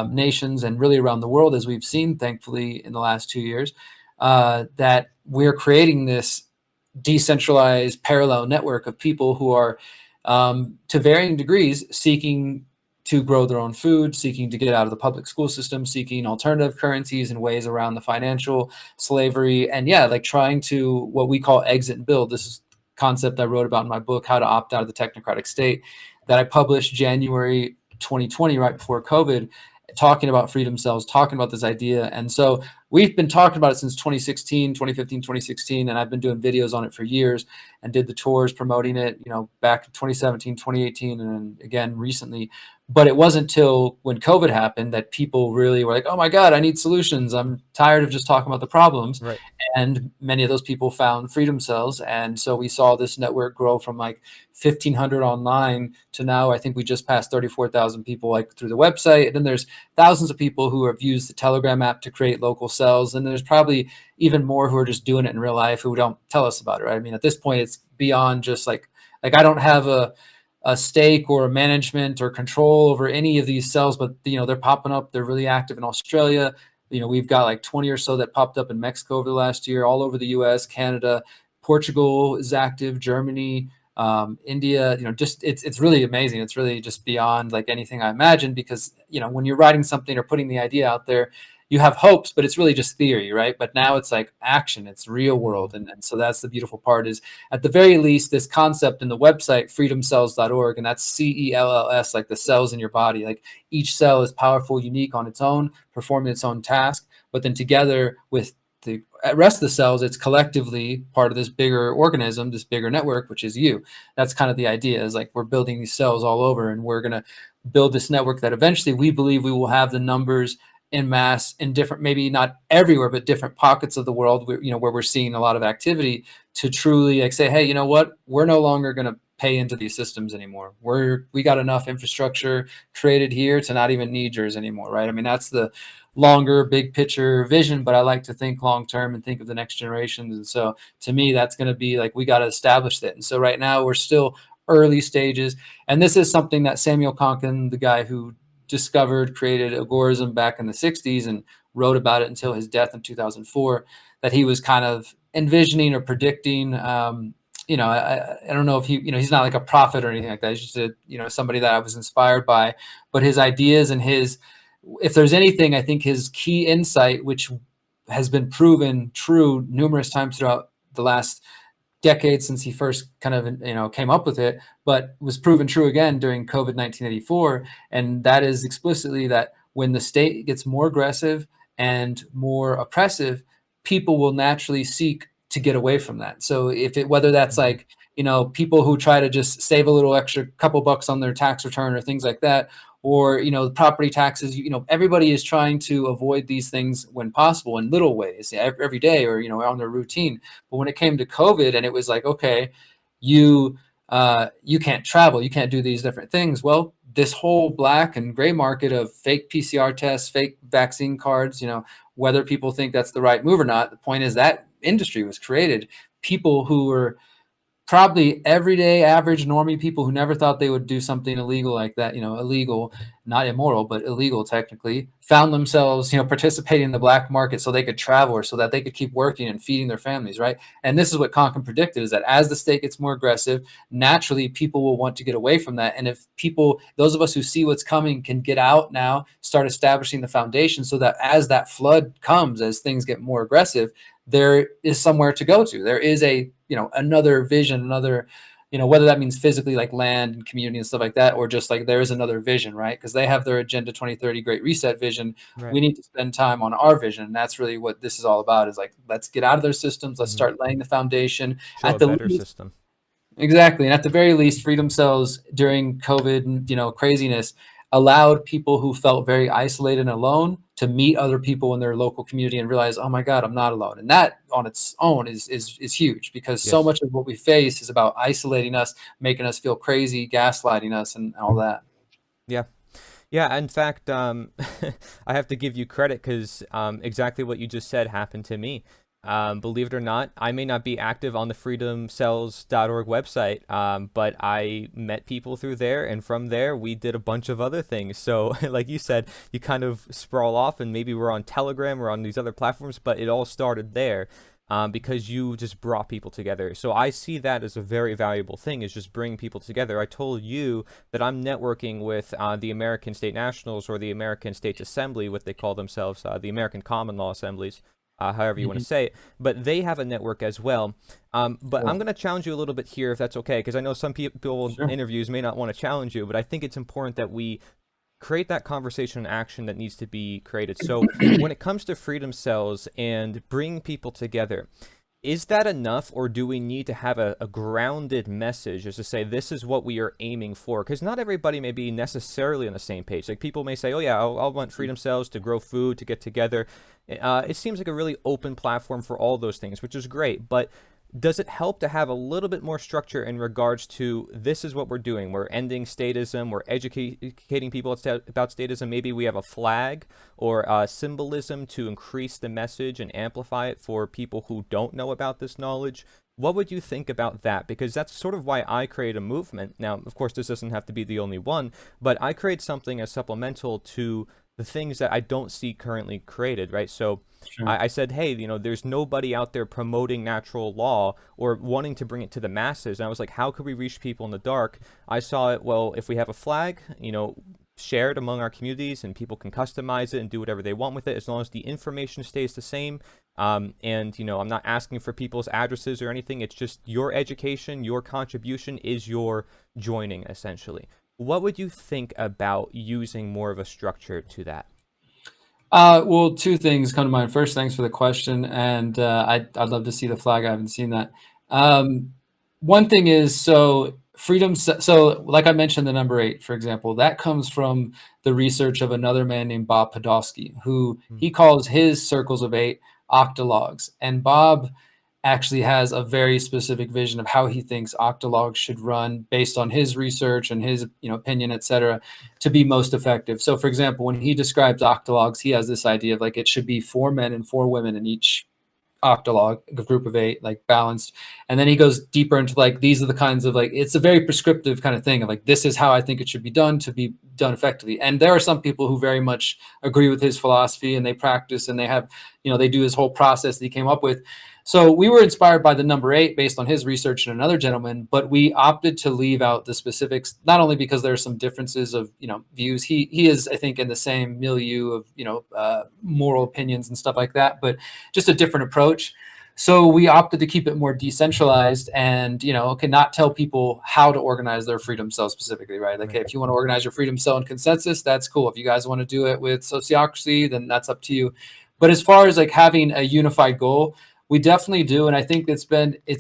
nations, and really around the world, as we've seen, thankfully, in the last 2 years, that we're creating this decentralized parallel network of people who are, to varying degrees, seeking to grow their own food, seeking to get out of the public school system, seeking alternative currencies and ways around the financial slavery, and like trying to what we call exit and build. This is a concept I wrote about in my book, How to Opt Out of the Technocratic State, that I published January 2020, right before COVID, talking about freedom cells, talking about this idea. And so we've been talking about it since 2016, 2015, 2016, and I've been doing videos on it for years and did the tours promoting it, back in 2017, 2018, and again recently. But it wasn't until when COVID happened that people really were like, oh my God, I need solutions. I'm tired of just talking about the problems. Right. And many of those people found freedom cells. And so we saw this network grow from like 1,500 online to now I think we just passed 34,000 people like through the website. And then there's thousands of people who have used the Telegram app to create local cells. And there's probably even more who are just doing it in real life who don't tell us about it, right? I mean, at this point, it's beyond just like I don't have a stake or a management or control over any of these cells, but they're popping up. They're really active in Australia. We've got like 20 or so that popped up in Mexico over the last year, all over the US, Canada, Portugal is active, Germany, India. Just it's really amazing. It's really just beyond like anything I imagined, because when you're writing something or putting the idea out there, you have hopes, but it's really just theory, right? But now it's like action, it's real world. And so that's the beautiful part, is at the very least, this concept in the website, freedomcells.org, and that's CELLS, like the cells in your body. Like each cell is powerful, unique on its own, performing its own task, but then together with the rest of the cells, it's collectively part of this bigger organism, this bigger network, which is you. That's kind of the idea, is like we're building these cells all over, and we're going to build this network that eventually we believe we will have the numbers in mass in different, maybe not everywhere, but different pockets of the world where, where we're seeing a lot of activity, to truly like say, hey, you know what, we're no longer going to pay into these systems anymore. We got enough infrastructure created here to not even need yours anymore, right? I mean, that's the longer, big picture vision, but I like to think long term and think of the next generations. And so to me, that's going to be like, we got to establish that. And so right now we're still early stages. And this is something that Samuel Konkin, the guy who created agorism back in the 60s and wrote about it until his death in 2004, that he was kind of envisioning or predicting I don't know if he's not like a prophet or anything like that. He's just somebody that I was inspired by, but his ideas and if there's anything, I think his key insight, which has been proven true numerous times throughout the last decades since he first kind of came up with it, but was proven true again during COVID 1984, and that is explicitly that when the state gets more aggressive and more oppressive, people will naturally seek to get away from that. So whether that's Mhm. like people who try to just save a little extra couple bucks on their tax return or things like that, or property taxes, everybody is trying to avoid these things when possible in little ways every day, or on their routine. But when it came to COVID and it was like, okay, you can't travel, you can't do these different things. Well, this whole black and gray market of fake PCR tests, fake vaccine cards, whether people think that's the right move or not, the point is that industry was created. People who were probably everyday average normie people who never thought they would do something illegal like that, illegal, not immoral, but illegal technically, found themselves, participating in the black market so they could travel or so that they could keep working and feeding their families, right? And this is what Conklin predicted, is that as the state gets more aggressive, naturally people will want to get away from that. And if those of us who see what's coming can get out now, start establishing the foundation so that as that flood comes, as things get more aggressive, there is somewhere to go to. There is another vision, whether that means physically like land and community and stuff like that, or just like there is another vision, right? Because they have their Agenda 2030 Great Reset vision. Right. We need to spend time on our vision. And that's really what this is all about, is like, let's get out of their systems. Let's Mhm. start laying the foundation. Show At a the better least, system. exactly. And at the very least, Freedom Cells during COVID craziness allowed people who felt very isolated and alone to meet other people in their local community and realize, oh my God, I'm not alone. And that on its own is huge, because so Yes. much of what we face is about isolating us, making us feel crazy, gaslighting us, and all that. Yeah. Yeah, in fact, I have to give you credit because exactly what you just said happened to me. Believe it or not, I may not be active on the freedomcells.org website, but I met people through there, and from there, we did a bunch of other things. So, like you said, you kind of sprawl off, and maybe we're on Telegram or on these other platforms, but it all started there. Because you just brought people together. So I see that as a very valuable thing, is just bringing people together. I told you that I'm networking with the American State Nationals, or the American States Assembly, what they call themselves, the American Common Law Assemblies, however you want to Mhm. say it. But they have a network as well. But I'm Cool. going to challenge you a little bit here, if that's okay, because I know some people in Sure. interviews may not want to challenge you, but I think it's important that we create that conversation and action that needs to be created. So when it comes to freedom cells and bringing people together, is that enough, or do we need to have a grounded message, as to say this is what we are aiming for? Because not everybody may be necessarily on the same page. Like, people may say, oh yeah, I'll want freedom cells to grow food, to get together. It seems like a really open platform for all those things, which is great, but does it help to have a little bit more structure in regards to, this is what we're doing? We're ending statism. We're educating people about statism. Maybe we have a flag or symbolism to increase the message and amplify it for people who don't know about this knowledge. What would you think about that? Because that's sort of why I create a movement. Now, of course, this doesn't have to be the only one, but I create something as supplemental to the things that I don't see currently created, right? So Sure. I said, hey, there's nobody out there promoting natural law or wanting to bring it to the masses. And I was like, how could we reach people in the dark? I saw it, well, if we have a flag, shared among our communities, and people can customize it and do whatever they want with it, as long as the information stays the same. And, I'm not asking for people's addresses or anything. It's just your education, your contribution is your joining, essentially. What would you think about using more of a structure to that? Well, two things come to mind. First, thanks for the question, and I'd love to see the flag. I haven't seen that. One thing is, so freedom. So, like I mentioned, the number 8, for example, that comes from the research of another man named Bob Podolsky, who Hmm. he calls his circles of 8 octalogs. And Bob actually has a very specific vision of how he thinks octalogs should run based on his research and his opinion, et cetera, to be most effective. So for example, when he describes octalogs, he has this idea of like it should be 4 men and 4 women in each octalog, a group of 8, like balanced. And then he goes deeper into like, these are the kinds of like, it's a very prescriptive kind of thing of like, this is how I think it should be done to be done effectively. And there are some people who very much agree with his philosophy, and they practice, and they have, they do his whole process that he came up with. So we were inspired by the number 8 based on his research and another gentleman, but we opted to leave out the specifics, not only because there are some differences of, views. He is, I think, in the same milieu of, moral opinions and stuff like that, but just a different approach. So we opted to keep it more decentralized and, not tell people how to organize their freedom cell specifically, right? Like, Right. hey, if you want to organize your freedom cell in consensus, that's cool. If you guys want to do it with sociocracy, then that's up to you. But as far as like having a unified goal, we definitely do, and I think it's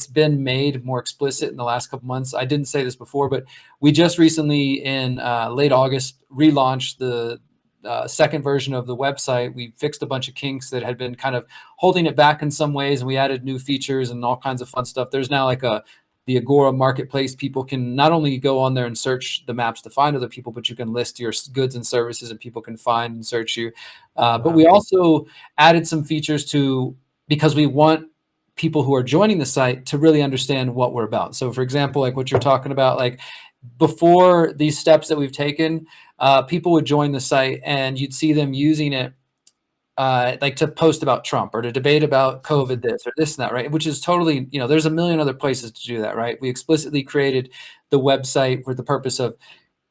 been made more explicit in the last couple months. I didn't say this before, but we just recently in late August relaunched the second version of the website. We fixed a bunch of kinks that had been kind of holding it back in some ways, and we added new features and all kinds of fun stuff. There's now like the Agora marketplace. People can not only go on there and search the maps to find other people, but you can list your goods and services, and people can find and search you. But Wow. we also added some features to because we want people who are joining the site to really understand what we're about. So, for example, like what you're talking about, like before these steps that we've taken, people would join the site and you'd see them using it like to post about Trump or to debate about COVID this or this and that, right? Which is totally, there's a million other places to do that, right? We explicitly created the website for the purpose of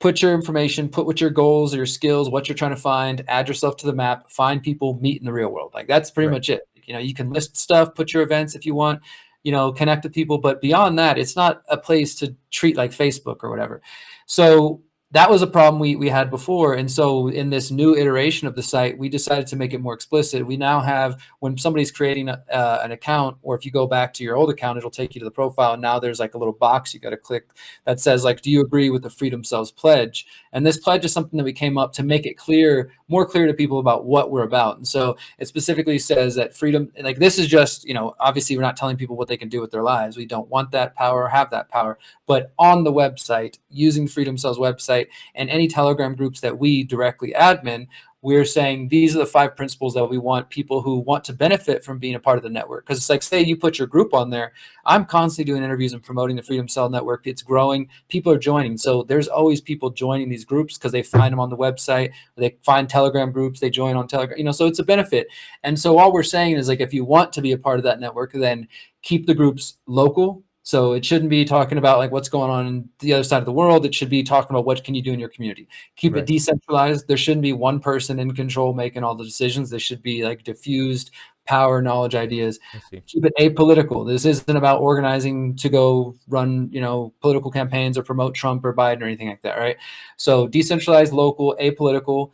put your information, put what your goals or your skills, what you're trying to find, add yourself to the map, find people, meet in the real world. Like that's pretty Right. much it. You can list stuff, put your events if you want, connect with people. But beyond that, it's not a place to treat like Facebook or whatever. So that was a problem we had before. And so in this new iteration of the site, we decided to make it more explicit. We now have, when somebody's creating an account, or if you go back to your old account, it'll take you to the profile. And now there's like a little box you got to click that says like, do you agree with the Freedom Cells pledge? And this pledge is something that we came up to make it clear, more clear to people about what we're about. And so it specifically says that freedom, like this is just, obviously we're not telling people what they can do with their lives. We don't want that power or have that power. But on the website, using Freedom Cells website and any Telegram groups that we directly admin, we're saying these are the 5 principles that we want people who want to benefit from being a part of the network. Because it's like, say you put your group on there, I'm constantly doing interviews and promoting the Freedom Cell Network. It's growing. People are joining. So there's always people joining these groups because they find them on the website. They find Telegram groups. They join on Telegram. So it's a benefit. And so all we're saying is like, if you want to be a part of that network, then keep the groups local. So it shouldn't be talking about like what's going on in the other side of the world. It should be talking about what can you do in your community. Keep it Right. decentralized. There shouldn't be one person in control making all the decisions. They should be like diffused power, knowledge, ideas. I see. Keep it apolitical. This isn't about organizing to go run, political campaigns or promote Trump or Biden or anything like that, right? So decentralized, local, apolitical,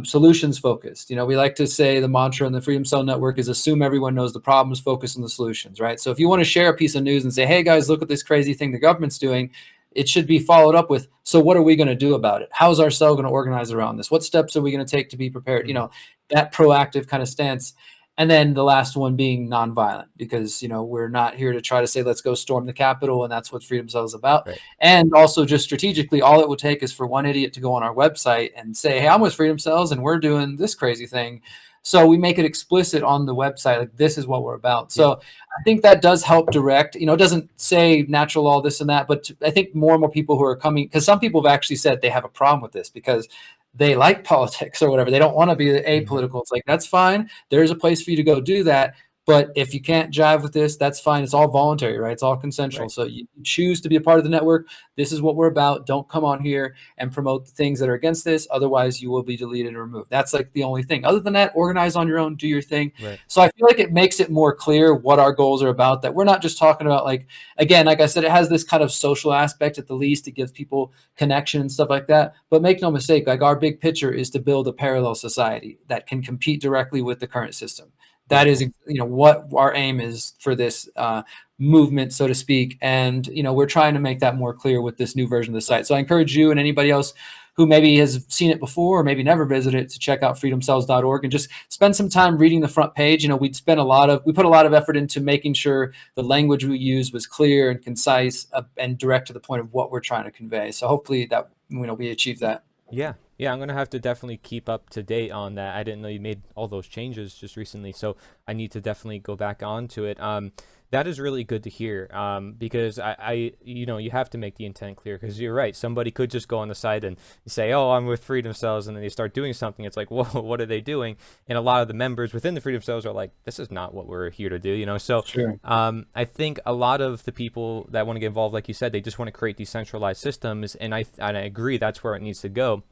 solutions focused. We like to say the mantra in the Freedom Cell Network is assume everyone knows the problems, focus on the solutions, right? So if you want to share a piece of news and say, hey guys, look at this crazy thing the government's doing, it should be followed up with, so what are we going to do about it? How's our cell going to organize around this? What steps are we going to take to be prepared? Mhm. That proactive kind of stance. And then the last one being nonviolent, because we're not here to try to say let's go storm the Capitol, and that's what Freedom Cell is about. Right. And also just strategically, all it would take is for one idiot to go on our website and say, hey, I'm with Freedom Cells and we're doing this crazy thing. So we make it explicit on the website, like this is what we're about. Yeah. So I think that does help direct, it doesn't say natural law, this and that, but I think more and more people who are coming, because some people have actually said they have a problem with this because they like politics or whatever. They don't want to be Mhm. apolitical. It's like, that's fine. There's a place for you to go do that. But if you can't jive with this, that's fine. It's all voluntary, right? It's all consensual. Right. So you choose to be a part of the network. This is what we're about. Don't come on here and promote the things that are against this. Otherwise, you will be deleted and removed. That's like the only thing. Other than that, organize on your own, do your thing. Right. So I feel like it makes it more clear what our goals are about, that we're not just talking about like, again, like I said, it has this kind of social aspect at the least. It gives people connection and stuff like that. But make no mistake, like our big picture is to build a parallel society that can compete directly with the current system. That Yeah. is, what our aim is for this movement, so to speak. And, we're trying to make that more clear with this new version of the site. So I encourage you and anybody else who maybe has seen it before or maybe never visited it to check out freedomcells.org and just spend some time reading the front page. We put a lot of effort into making sure the language we use was clear and concise and direct to the point of what we're trying to convey. So hopefully that, we achieve that. Yeah. Yeah, I'm gonna have to definitely keep up to date on that. I didn't know you made all those changes just recently, so I need to definitely go back onto it. That is really good to hear, because you have to make the intent clear, because you're right. Somebody could just go on the site and say, "Oh, I'm with Freedom Cells," and then they start doing something. It's like, "Whoa, what are they doing?" And a lot of the members within the Freedom Cells are like, "This is not what we're here to do," So, Sure. I think a lot of the people that want to get involved, like you said, they just want to create decentralized systems, and I agree that's where it needs to go.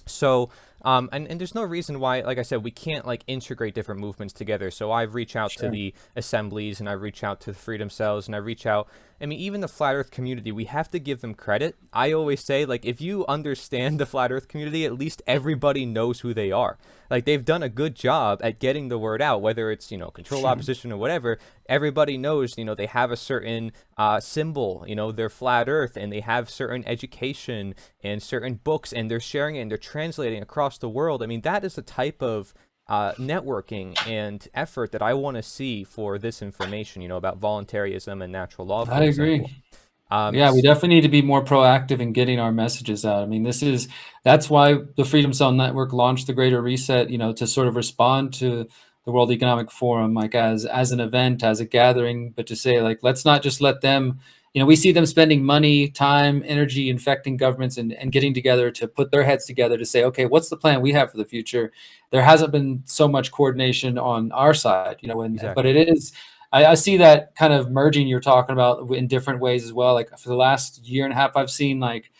So, and there's no reason why, like I said, we can't like integrate different movements together. So I reach out to Sure. the assemblies, and I reach out to the Freedom Cells, and I reach out. I mean, even the Flat Earth community, we have to give them credit. I always say, like, if you understand the Flat Earth community, at least everybody knows who they are. Like, they've done a good job at getting the word out, whether it's, control Sure. opposition or whatever. Everybody knows, they have a certain symbol, they're Flat Earth, and they have certain education and certain books, and they're sharing it and they're translating across the world. I mean, that is the type of networking and effort that I want to see for this information, about voluntarism and natural law, for I example. agree. Yeah, we definitely need to be more proactive in getting our messages out. I mean, that's why the Freedom Cell Network launched the Greater Reset, to sort of respond to the World Economic Forum, like as an event, as a gathering, but to say, like, let's not just let them, we see them spending money, time, energy, infecting governments and getting together to put their heads together to say, okay, what's the plan we have for the future? There hasn't been so much coordination on our side, but Exactly. it is. I see that kind of merging you're talking about in different ways as well. Like for the last year and a half, I've seen, like,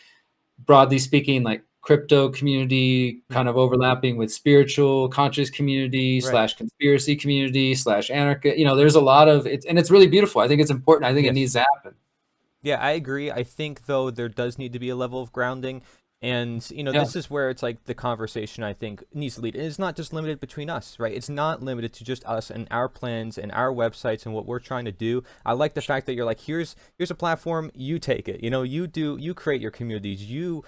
broadly speaking, like crypto community Hmm. kind of overlapping with spiritual conscious community Right. slash conspiracy community slash anarchist. There's a lot of it, and it's really beautiful. I think it's important. I think it Yes. needs to happen. Yeah, I agree. I think, though, there does need to be a level of grounding. And, Yeah. this is where it's like the conversation, I think, needs to lead. And it's not just limited between us, right? It's not limited to just us and our plans and our websites and what we're trying to do. I like the fact that you're like, here's a platform, you take it. You create your communities, you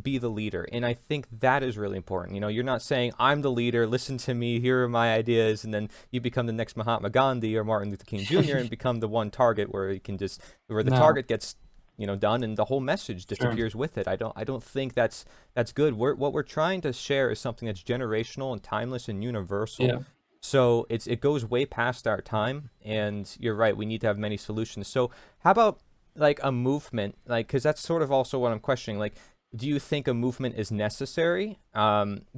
be the leader. And I think that is really important. You're not saying, I'm the leader, listen to me, here are my ideas, and then you become the next Mahatma Gandhi or Martin Luther King Jr. and become the one target where the No. target gets done, and the whole message Sure. disappears with it. I don't think that's good. What we're trying to share is something that's generational and timeless and universal. Yeah. So it goes way past our time, and you're right, we need to have many solutions. So how about like a movement, like, because that's sort of also what I'm questioning, like, do you think a movement is necessary?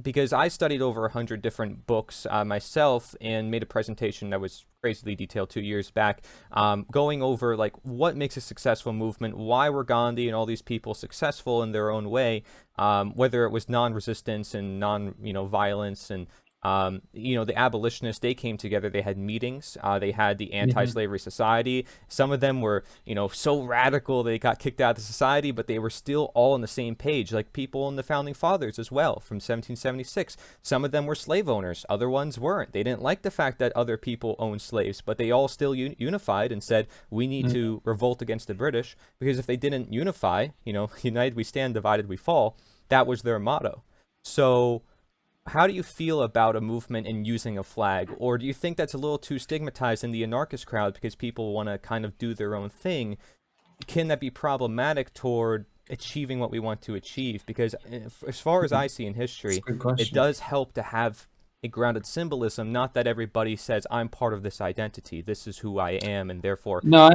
Because I studied over 100 different books myself, and made a presentation that was crazily detailed 2 years back, going over like what makes a successful movement, why were Gandhi and all these people successful in their own way, whether it was non-resistance and non-violence, and the abolitionists, they came together, they had meetings, they had the Hmm. anti-slavery society. Some of them were, so radical they got kicked out of the society, but they were still all on the same page, like people in the founding fathers as well from 1776. Some of them were slave owners, other ones weren't. They didn't like the fact that other people owned slaves, but they all still unified and said, we need Hmm. to revolt against the British, because if they didn't unify, united we stand, divided we fall, that was their motto. So how do you feel about a movement and using a flag? Or do you think that's a little too stigmatized in the anarchist crowd because people want to kind of do their own thing? Can that be problematic toward achieving what we want to achieve? Because as far as I see in That's a history, good it question. does help to have a grounded symbolism, not that everybody says, I'm part of this identity, this is who I am, and therefore, No,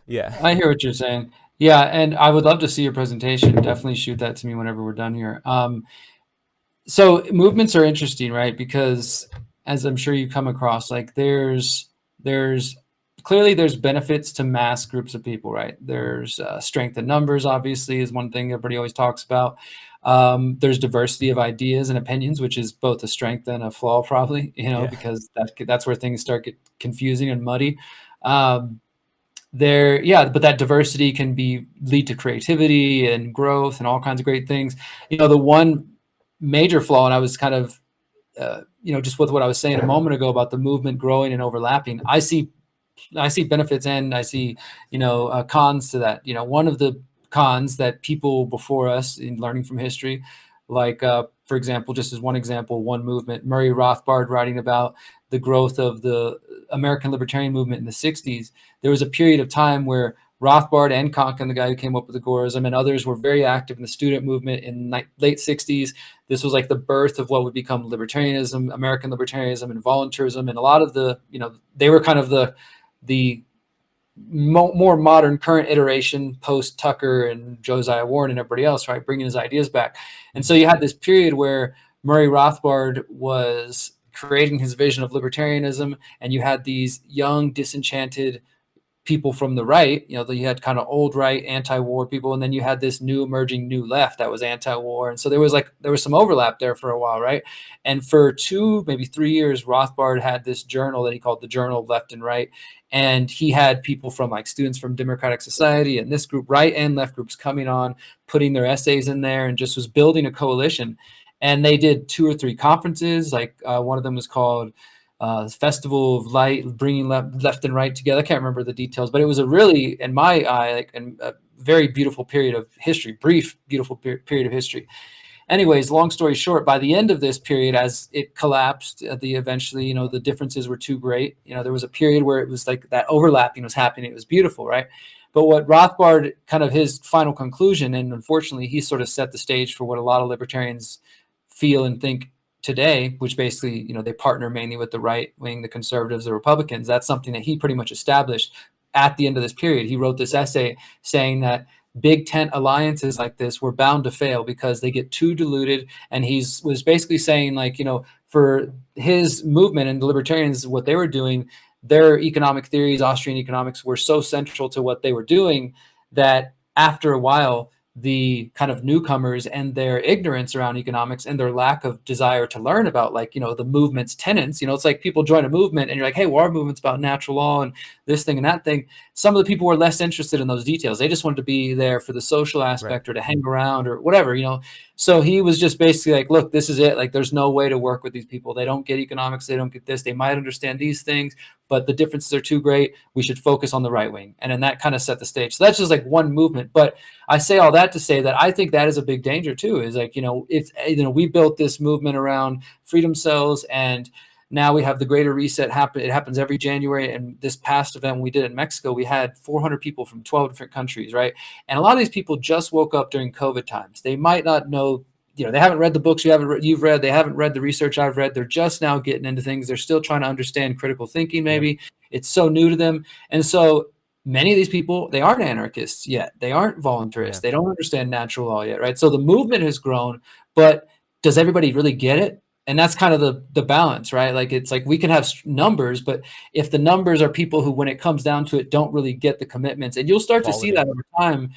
yeah. I hear what you're saying. Yeah, and I would love to see your presentation. Definitely shoot that to me whenever we're done here. So movements are interesting, right? Because as I'm sure you come across, like there's clearly there's benefits to mass groups of people, right? There's strength in numbers, obviously, is one thing everybody always talks about. There's diversity of ideas and opinions, which is both a strength and a flaw, probably, Yeah. because that's where things start get confusing and muddy. Um, yeah, but that diversity can be lead to creativity and growth and all kinds of great things. The one major flaw, and I was kind of just with what I was saying a moment ago about the movement growing and overlapping, I see benefits and I see cons to that. One of the cons that people before us in learning from history, like for example, just as one example, one movement, Murray Rothbard writing about the growth of the American libertarian movement in the 60s. There was a period of time where Rothbard and Konkin, the guy who came up with agorism, and others were very active in the student movement in late 60s. This was like the birth of what would become libertarianism, American libertarianism, and voluntarism. And a lot of they were kind of the more modern current iteration post Tucker and Josiah Warren and everybody else, right, bringing his ideas back. And so you had this period where Murray Rothbard was creating his vision of libertarianism, and you had these young, disenchanted people from the right. You had kind of old right anti-war people, and then you had this new emerging new left that was anti-war. And so there was some overlap there for a while, right? And for 2 maybe 3 years, Rothbard had this journal that he called the Journal of Left and Right, and he had people from like students from Democratic Society and this group, right and left groups, coming on, putting their essays in there, and just was building a coalition. And they did 2 or 3 conferences. Like one of them was called Festival of Light, bringing left and right together. I can't remember the details, but it was a really, in my eye, like a very beautiful period of history, brief, beautiful period of history. Anyways, long story short, by the end of this period, as it collapsed, eventually, the differences were too great. There was a period where it was like that overlapping was happening. It was beautiful, right? But what Rothbard, kind of his final conclusion, and unfortunately, he sort of set the stage for what a lot of libertarians feel and think today, which basically, they partner mainly with the right wing, the conservatives, the Republicans. That's something that he pretty much established at the end of this period. He wrote this essay saying that big tent alliances like this were bound to fail because they get too diluted. And was basically saying, like, for his movement and the libertarians, what they were doing, their economic theories, Austrian economics, were so central to what they were doing that after a while, the kind of newcomers and their ignorance around economics and their lack of desire to learn about, like, the movement's tenets. It's like people join a movement and you're like, hey, well, our movement's about natural law and this thing and that thing. Some of the people were less interested in those details. They just wanted to be there for the social aspect, right, or to hang around or whatever, So he was just basically like, look, this is it. Like, there's no way to work with these people. They don't get economics. They don't get this. They might understand these things, but the differences are too great. We should focus on the right wing. And then that kind of set the stage. So that's just like one movement. But I say all that to say that I think that is a big danger too, is like, if, we built this movement around freedom cells, and now we have the Greater Reset happen. It happens every January. And this past event we did in Mexico, we had 400 people from 12 different countries, right? And a lot of these people just woke up during COVID times. They might not know, they haven't read the books you've read. They haven't read the research I've read. They're just now getting into things. They're still trying to understand critical thinking, maybe. Yeah. It's so new to them. And so many of these people, they aren't anarchists yet. They aren't voluntarists. Yeah. They don't understand natural law yet, right? So the movement has grown, but does everybody really get it? And that's kind of the balance, right? Like, it's like we can have numbers, but if the numbers are people who, when it comes down to it, don't really get the commitments, and you'll start to see that over time.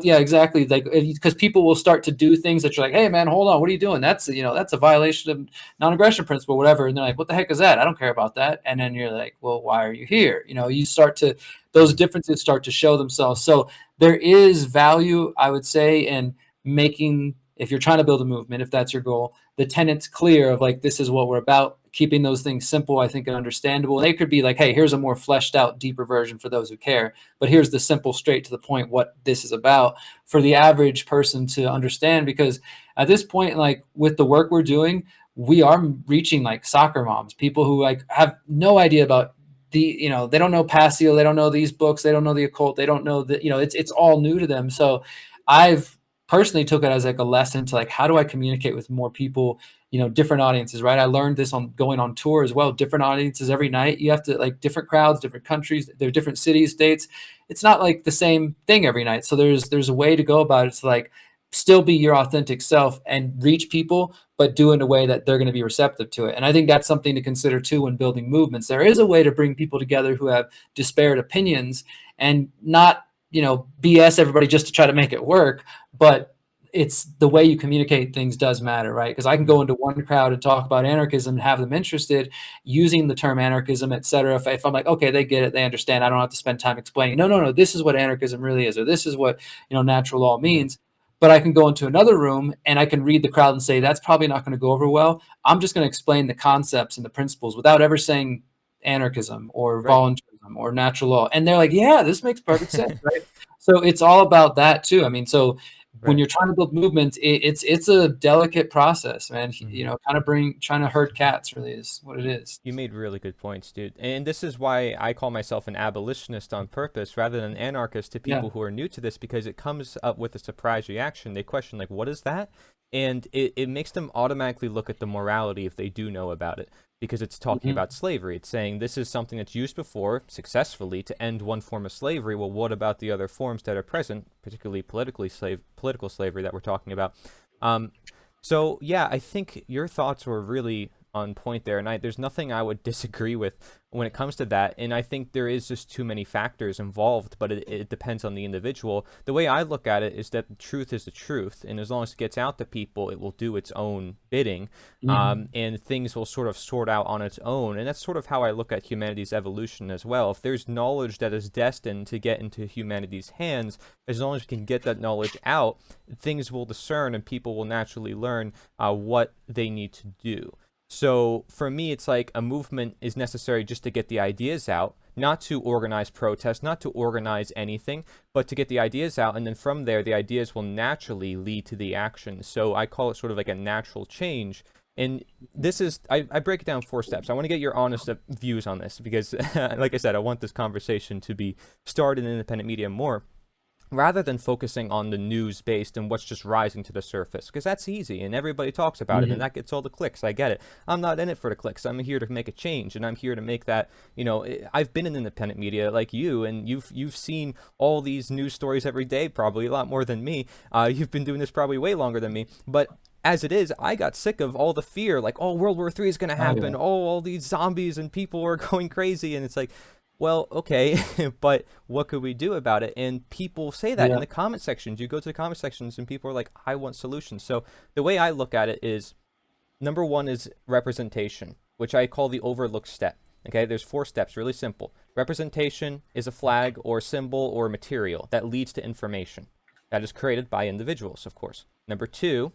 Yeah, exactly. Like, because people will start to do things that you're like, hey man, hold on, what are you doing? That's that's a violation of non-aggression principle, whatever. And they're like, what the heck is that? I don't care about that. And then you're like, well, why are you here? You start to, those differences start to show themselves. So there is value, I would say, in making, if you're trying to build a movement, if that's your goal, the tenets clear of like, this is what we're about, keeping those things simple, I think, and understandable. They could be like, hey, here's a more fleshed out, deeper version for those who care, but here's the simple, straight to the point, what this is about for the average person to understand. Because at this point, like, with the work we're doing, we are reaching like soccer moms, people who like have no idea about they don't know Passio, they don't know these books, they don't know the occult, they don't know that, it's all new to them. So I've personally took it as like a lesson to like, how do I communicate with more people, different audiences, right? I learned this on going on tour as well, different audiences every night. You have to, like, different crowds, different countries, they're different cities, states. It's not like the same thing every night. So there's a way to go about it to like still be your authentic self and reach people, but do it in a way that they're going to be receptive to it. And I think that's something to consider too when building movements. There is a way to bring people together who have disparate opinions and not, BS everybody just to try to make it work, but it's the way you communicate things does matter, right? Because I can go into one crowd and talk about anarchism and have them interested using the term anarchism, et cetera. If I'm like, okay, they get it, they understand, I don't have to spend time explaining, no, this is what anarchism really is, or this is what, natural law means. But I can go into another room and I can read the crowd and say, that's probably not going to go over well. I'm just going to explain the concepts and the principles without ever saying anarchism or voluntarism or natural law. And they're like, yeah, this makes perfect sense, right? So it's all about that too. I mean, so when you're trying to build movements, it's a delicate process, man. Trying to herd cats really is what it is. You made really good points, dude. And this is why I call myself an abolitionist on purpose rather than an anarchist to people who are new to this, because it comes up with a surprise reaction. They question, like, what is that? And it makes them automatically look at the morality if they do know about it. because it's talking Mhm. about slavery. It's saying this is something that's used before successfully to end one form of slavery. Well, what about the other forms that are present, particularly political slavery that we're talking about? Um, so yeah, I think your thoughts were really on point there, and there's nothing I would disagree with when it comes to that. And I think there is just too many factors involved, but it depends on the individual. The way I look at it is that the truth is the truth, and as long as it gets out to people, it will do its own bidding, Mhm. and things will sort of sort out on its own. And that's sort of how I look at humanity's evolution as well. If there's knowledge that is destined to get into humanity's hands, as long as we can get that knowledge out, things will discern and people will naturally learn what they need to do. So for me, it's like a movement is necessary just to get the ideas out, not to organize protests, not to organize anything, but to get the ideas out. And then from there, the ideas will naturally lead to the action. So I call it sort of like a natural change. And this is, I break it down 4 steps. I want to get your honest views on this because, like I said, I want this conversation to be started in independent media more, rather than focusing on the news based and what's just rising to the surface, because that's easy and everybody talks about it and Mhm. that gets all the clicks. I get it. I'm not in it for the clicks. I'm here to make a change, and I'm here to make that, I've been in independent media like you, and you've seen all these news stories every day, probably a lot more than me. You've been doing this probably way longer than me, but as it is, I got sick of all the fear, like, oh, World War III is going to Oh happen. yeah. Oh, all these zombies and people are going crazy. And it's like, well, okay, but what could we do about it? And people say that in Yeah. the comment sections. You go to the comment sections and people are like, I want solutions. So the way I look at it is, number one is representation, which I call the overlooked step. Okay, there's 4 steps, really simple. Representation is a flag or symbol or material that leads to information that is created by individuals, of course. Number 2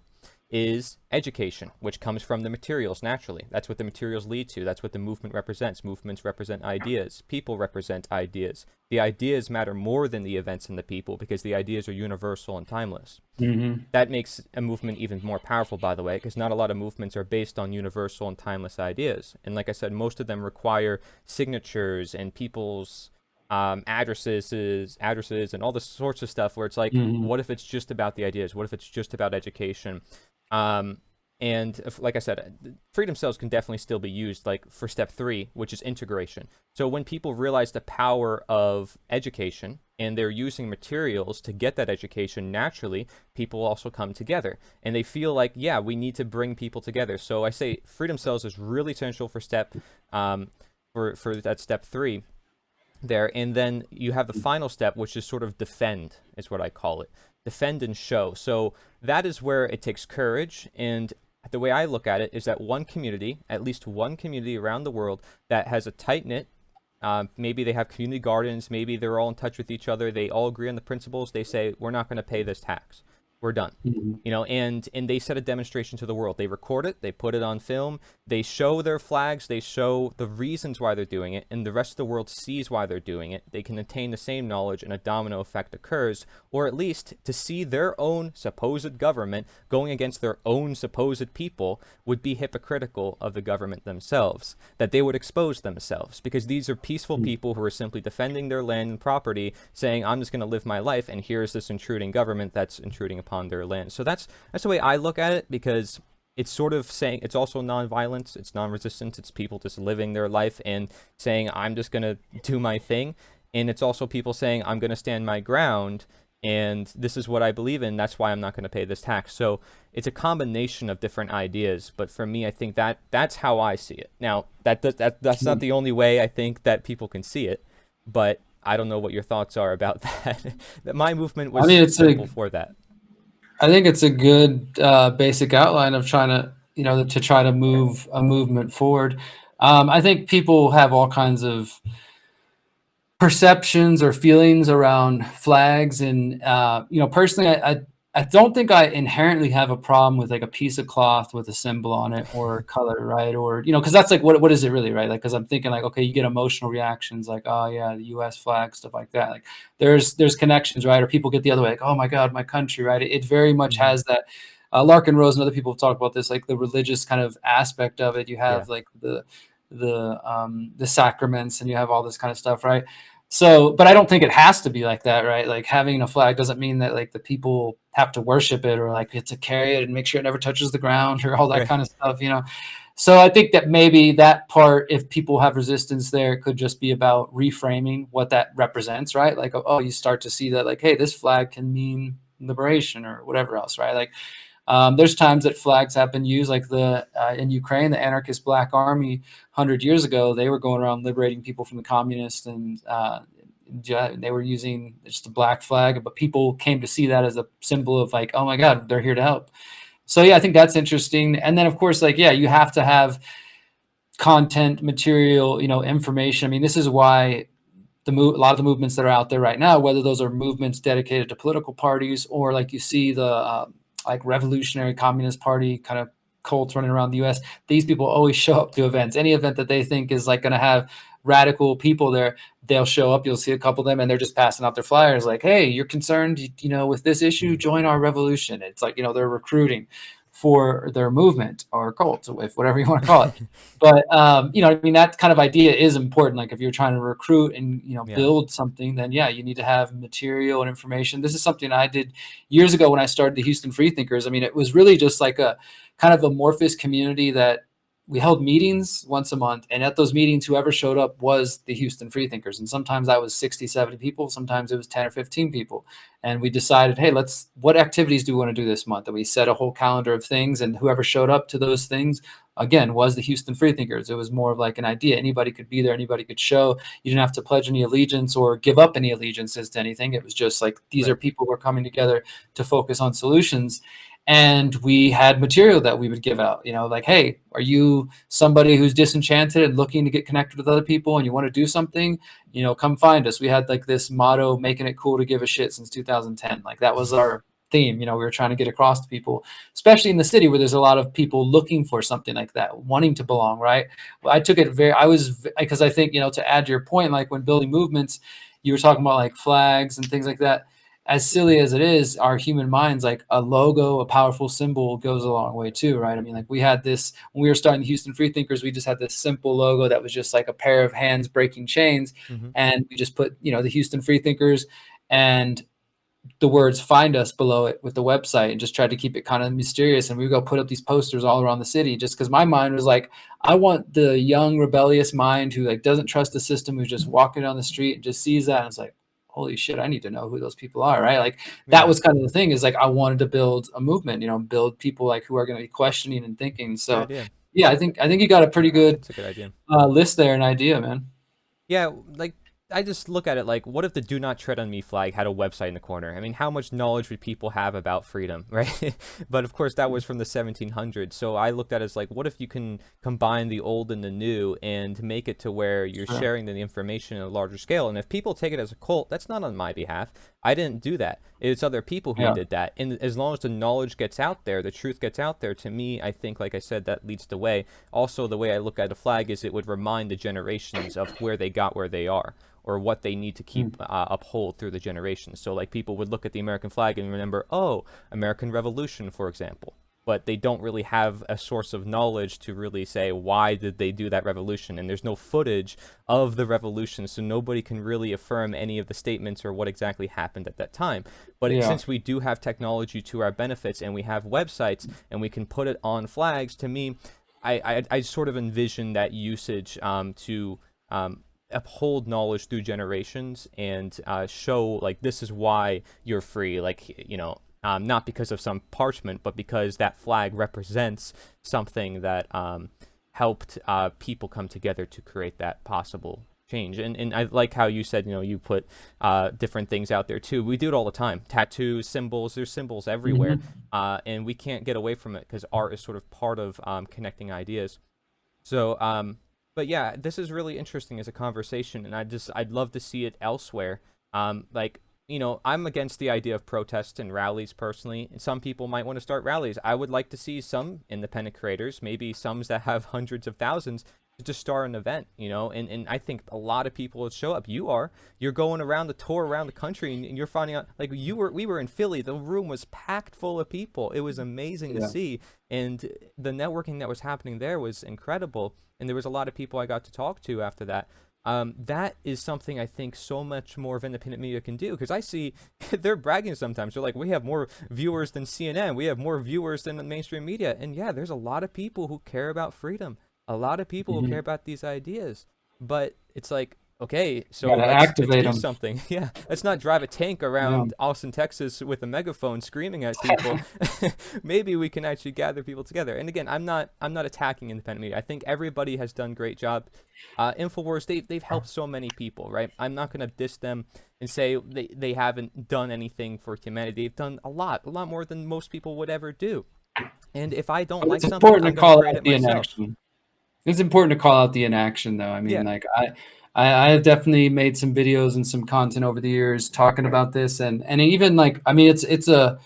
is education, which comes from the materials naturally. That's what the materials lead to. That's what the movement represents. Movements represent ideas. People represent ideas. The ideas matter more than the events and the people because the ideas are universal and timeless. Mhm. That makes a movement even more powerful, by the way, because not a lot of movements are based on universal and timeless ideas. And like I said, most of them require signatures and people's addresses, and all this sorts of stuff. Where it's like, Mhm. what if it's just about the ideas? What if it's just about education? Um, and if, like I said, freedom cells can definitely still be used, like for step 3, which is integration. So when people realize the power of education and they're using materials to get that education naturally, people also come together and they feel like, yeah, we need to bring people together. So I say freedom cells is really essential for um, for that step 3 there. And then you have the final step, which is sort of defend, is what I call it. Defend and show. So that is where it takes courage. And the way I look at it is that one community, at least one community around the world that has a tight knit, maybe they have community gardens, maybe they're all in touch with each other, they all agree on the principles, they say, we're not going to pay this tax. We're done. Mhm. And they set a demonstration to the world. They record it, they put it on film, they show their flags, they show the reasons why they're doing it, and the rest of the world sees why they're doing it. They can attain the same knowledge, and a domino effect occurs, or at least to see their own supposed government going against their own supposed people would be hypocritical of the government themselves, that they would expose themselves, because these are peaceful Mhm. people who are simply defending their land and property, saying, I'm just going to live my life, and here's this intruding government that's intruding upon their land. So that's the way I look at it, because it's sort of saying it's also non-violence, it's non-resistance, it's people just living their life and saying, I'm just going to do my thing. And it's also people saying, I'm going to stand my ground, and this is what I believe in, that's why I'm not going to pay this tax. So it's a combination of different ideas, but for me, I think that's how I see it. Now, that's not the only way I think that people can see it, but I don't know what your thoughts are about that. That my movement I mean, was simple for that. I think it's a good basic outline of trying to, to try to move a movement forward. I think people have all kinds of perceptions or feelings around flags, and personally, I don't think I inherently have a problem with like a piece of cloth with a symbol on it or color, right? Or because that's like what is it really, right? Like, because I'm thinking like, okay, you get emotional reactions like, oh yeah, the U.S. flag, stuff like that. Like there's connections, right? Or people get the other way, like, oh my God, my country, right? It very much Hmm. has that. Larkin Rose and other people have talked about this, like the religious kind of aspect of it. You Yeah. have like the sacraments, and you have all this kind of stuff, right? So, but I don't think it has to be like that, right? Like having a flag doesn't mean that like the people have to worship it or like to carry it and make sure it never touches the ground or all that Right. kind of stuff, So I think that maybe that part, if people have resistance there, it could just be about reframing what that represents, right? Like, oh, you start to see that, like, hey, this flag can mean liberation or whatever else, right? Like, there's times that flags have been used, like the in Ukraine, the anarchist Black Army 100 years ago, they were going around liberating people from the communists, and they were using just a black flag, but people came to see that as a symbol of like, oh my God, they're here to help. So yeah, I think that's interesting. And then of course, like, yeah, you have to have content, material, information. I mean, this is why a lot of the movements that are out there right now, whether those are movements dedicated to political parties or like you see the like Revolutionary Communist Party kind of cults running around the U.S., these people always show up to events. Any event that they think is like going to have radical people there, they'll show up. You'll see a couple of them, and they're just passing out their flyers like, "Hey, you're concerned, with this issue? Join our revolution." It's like, they're recruiting for their movement or cult, if whatever you want to call it. But I mean, that kind of idea is important. Like if you're trying to recruit and Yeah. build something, then yeah, you need to have material and information. This is something I did years ago when I started the Houston Freethinkers. I mean, it was really just like a kind of amorphous community that we held meetings once a month, and at those meetings, whoever showed up was the Houston Freethinkers. And sometimes that was 60, 70 people. Sometimes it was 10 or 15 people. And we decided, hey, what activities do we want to do this month? And we set a whole calendar of things, and whoever showed up to those things, again, was the Houston Freethinkers. It was more of like an idea. Anybody could be there. Anybody could show. You didn't have to pledge any allegiance or give up any allegiances to anything. It was just like, these are Right. people who are coming together to focus on solutions. And we had material that we would give out, like, hey, are you somebody who's disenchanted and looking to get connected with other people and you want to do something, come find us. We had like this motto, making it cool to give a shit, since 2010. Like that was our theme. We were trying to get across to people, especially in the city where there's a lot of people looking for something like that, wanting to belong, right? I took it because I think, to add to your point, like when building movements, you were talking about like flags and things like that. As silly as it is, our human minds, like a logo, a powerful symbol goes a long way too, right? I mean, like we had this, when we were starting the Houston Freethinkers, we just had this simple logo that was just like a pair of hands breaking chains. Mm-hmm. And we just put, the Houston Freethinkers and the words "find us" below it with the website, and just tried to keep it kind of mysterious. And we would go put up these posters all around the city, just because my mind was like, I want the young rebellious mind who like doesn't trust the system, who's just walking down the street and just sees that and it's like, holy shit, I need to know who those people are, right? Like that Yeah. was kind of the thing, is like I wanted to build a movement, build people like who are going to be questioning and thinking. Good So idea. yeah, I think you got a pretty good That's a good idea. list there, an idea, man. Yeah, like I just look at it like, what if the "Do Not Tread on Me" flag had a website in the corner? I mean, how much knowledge would people have about freedom, right? But of course, that was from the 1700s. So I looked at it as like, what if you can combine the old and the new and make it to where you're Sure. sharing the information at a larger scale? And if people take it as a cult, that's not on my behalf. I didn't do that. It's other people who Yeah. did that. And as long as the knowledge gets out there, the truth gets out there, to me, I think, like I said, that leads the way. Also, the way I look at a flag is it would remind the generations of where they got where they are, or what they need to keep uphold through the generations. So like people would look at the American flag and remember, oh, American Revolution, for example. But they don't really have a source of knowledge to really say, why did they do that revolution? And there's no footage of the revolution, so nobody can really affirm any of the statements or what exactly happened at that time. But Yeah. since we do have technology to our benefits, and we have websites, and we can put it on flags, to me, I sort of envision that usage to uphold knowledge through generations, and show like, this is why you're free, like, not because of some parchment, but because that flag represents something that helped people come together to create that possible change. And I like how you said, you put different things out there too. We do it all the time. Tattoos, symbols, there's symbols everywhere. Mhm. And we can't get away from it, because art is sort of part of connecting ideas. So, but yeah, this is really interesting as a conversation, and I'd love to see it elsewhere. Like, I'm against the idea of protests and rallies personally, and some people might want to start rallies. I would like to see some independent creators, maybe some that have hundreds of thousands, to just start an event, and I think a lot of people would show up. You're going around the tour around the country, and you're finding out, like, we were in Philly, the room was packed full of people. It was amazing to Yeah. see, and the networking that was happening there was incredible, and there was a lot of people I got to talk to after that. That is something I think so much more of independent media can do, because I see they're bragging sometimes. They're like, we have more viewers than CNN, we have more viewers than the mainstream media. And yeah, there's a lot of people who care about freedom, a lot of people who care Hmm. about these ideas. But it's like, okay, so Got to let's activate do them. something. Yeah, let's not drive a tank Yeah. around Austin, Texas with a megaphone screaming at people. Maybe we can actually gather people together. And again, I'm not attacking independent media. I think everybody has done great job. Infowars, they've helped so many people, right? I'm not gonna diss them and say they haven't done anything for humanity. They've done a lot more than most people would ever do. And if I don't But like it's something, important I'm to gonna call create out it the myself. inaction. It's important to call out the inaction, though. I mean, Yeah. like I have definitely made some videos and some content over the years talking about this, and even like, I mean, it's a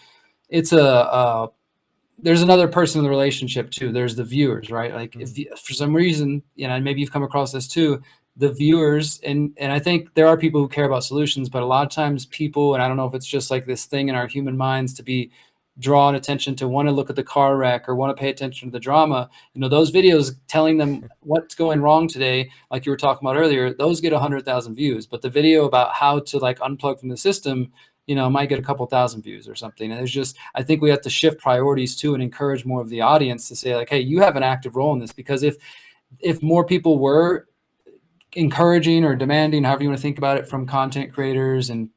there's another person in the relationship too. There's the viewers, right? Like if Mhm. for some reason, and maybe you've come across this too, the viewers, and I think there are people who care about solutions, but a lot of times people, and I don't know if it's just like this thing in our human minds to be drawn attention to want to look at the car wreck or want to pay attention to the drama. Those videos telling them what's going wrong today, like you were talking about earlier, those get 100,000 views, but the video about how to like unplug from the system, might get a couple thousand views or something. And there's just, I think we have to shift priorities too and encourage more of the audience to say like, hey, you have an active role in this, because if more people were encouraging or demanding, however you want to think about it, from content creators and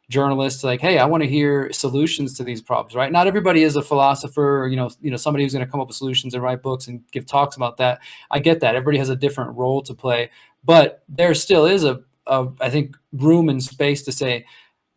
journalists, like, hey, I want to hear solutions to these problems, right? Not everybody is a philosopher, or, somebody who's going to come up with solutions and write books and give talks about that. I get that. Everybody has a different role to play, but there still is a I think, room and space to say,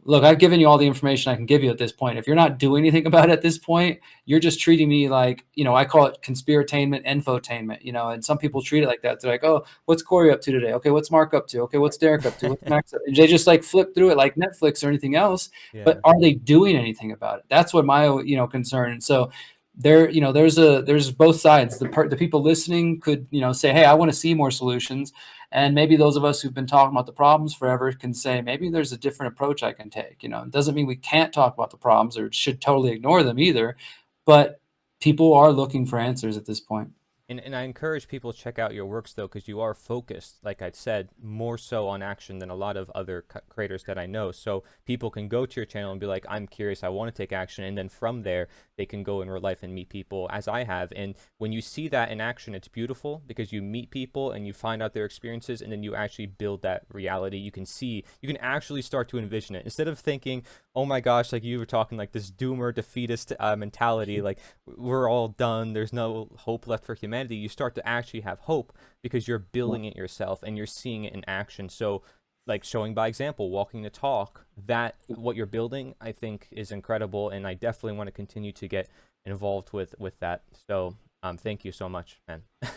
look, I've given you all the information I can give you at this point. If you're not doing anything about it at this point, you're just treating me like, I call it conspiratainment, infotainment, and some people treat it like that. They're like, oh, what's Corey up to today? Okay, what's Mark up to? Okay, what's Derek up to? What's Max up to? They just like flip through it like Netflix or anything else, Yeah. but are they doing anything about it? That's what my, concern. And so there's both sides. The people listening could, say, hey, I want to see more solutions. And maybe those of us who've been talking about the problems forever can say, maybe there's a different approach I can take. It doesn't mean we can't talk about the problems or should totally ignore them either, but people are looking for answers at this point. And I encourage people to check out your works, though, because you are focused, like I said, more so on action than a lot of other creators that I know. So people can go to your channel and be like, I'm curious, I want to take action. And then from there, they can go in real life and meet people, as I have. And when you see that in action, it's beautiful, because you meet people and you find out their experiences, and then you actually build that reality. You can actually start to envision it. Instead of thinking, oh my gosh, like you were talking, like this doomer, defeatist mentality, like we're all done, there's no hope left for humanity. You start to actually have hope because you're building it yourself and you're seeing it in action. So like showing by example, walking the talk, that what you're building, I think, is incredible, and I definitely want to continue to get involved with that. So thank you so much, man. Really.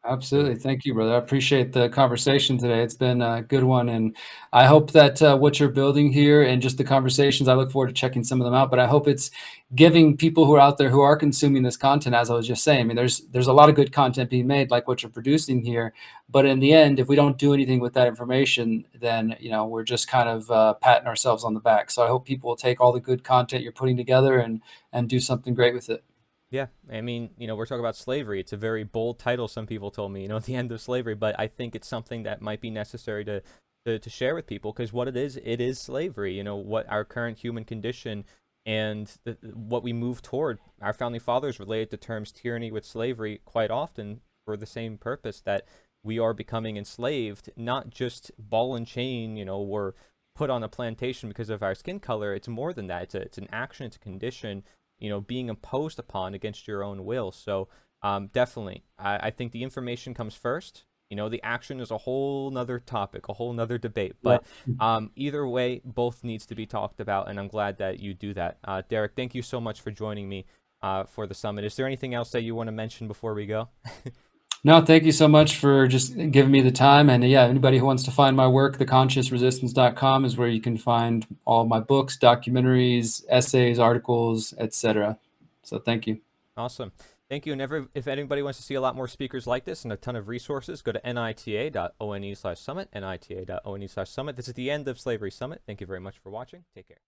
Absolutely. Thank you, brother. I appreciate the conversation today. It's been a good one. And I hope that what you're building here and just the conversations, I look forward to checking some of them out. But I hope it's giving people who are out there who are consuming this content, as I was just saying. I mean, there's a lot of good content being made, like what you're producing here. But in the end, if we don't do anything with that information, then, we're just kind of patting ourselves on the back. So I hope people will take all the good content you're putting together and do something great with it. Yeah, I mean, we're talking about slavery. It's a very bold title, some people told me, the end of slavery, but I think it's something that might be necessary to share with people, because what it is slavery, what our current human condition and what we move toward. Our founding fathers related the terms tyranny with slavery quite often for the same purpose, that we are becoming enslaved, not just ball and chain, we're put on a plantation because of our skin color. It's more than that. It's an action, it's a condition, being imposed upon against your own will. So definitely, I think the information comes first. The action is a whole nother topic, a whole nother debate. Yeah. But either way, both needs to be talked about, and I'm glad that you do that. Derrick, thank you so much for joining me for the summit. Is there anything else that you want to mention before we go? No, thank you so much for just giving me the time. And yeah, anybody who wants to find my work, theconsciousresistance.com is where you can find all my books, documentaries, essays, articles, etc. So thank you. Awesome. Thank you. And if anybody wants to see a lot more speakers like this and a ton of resources, go to nita.one/summit, nita.one/summit. This is the end of Slavery Summit. Thank you very much for watching. Take care.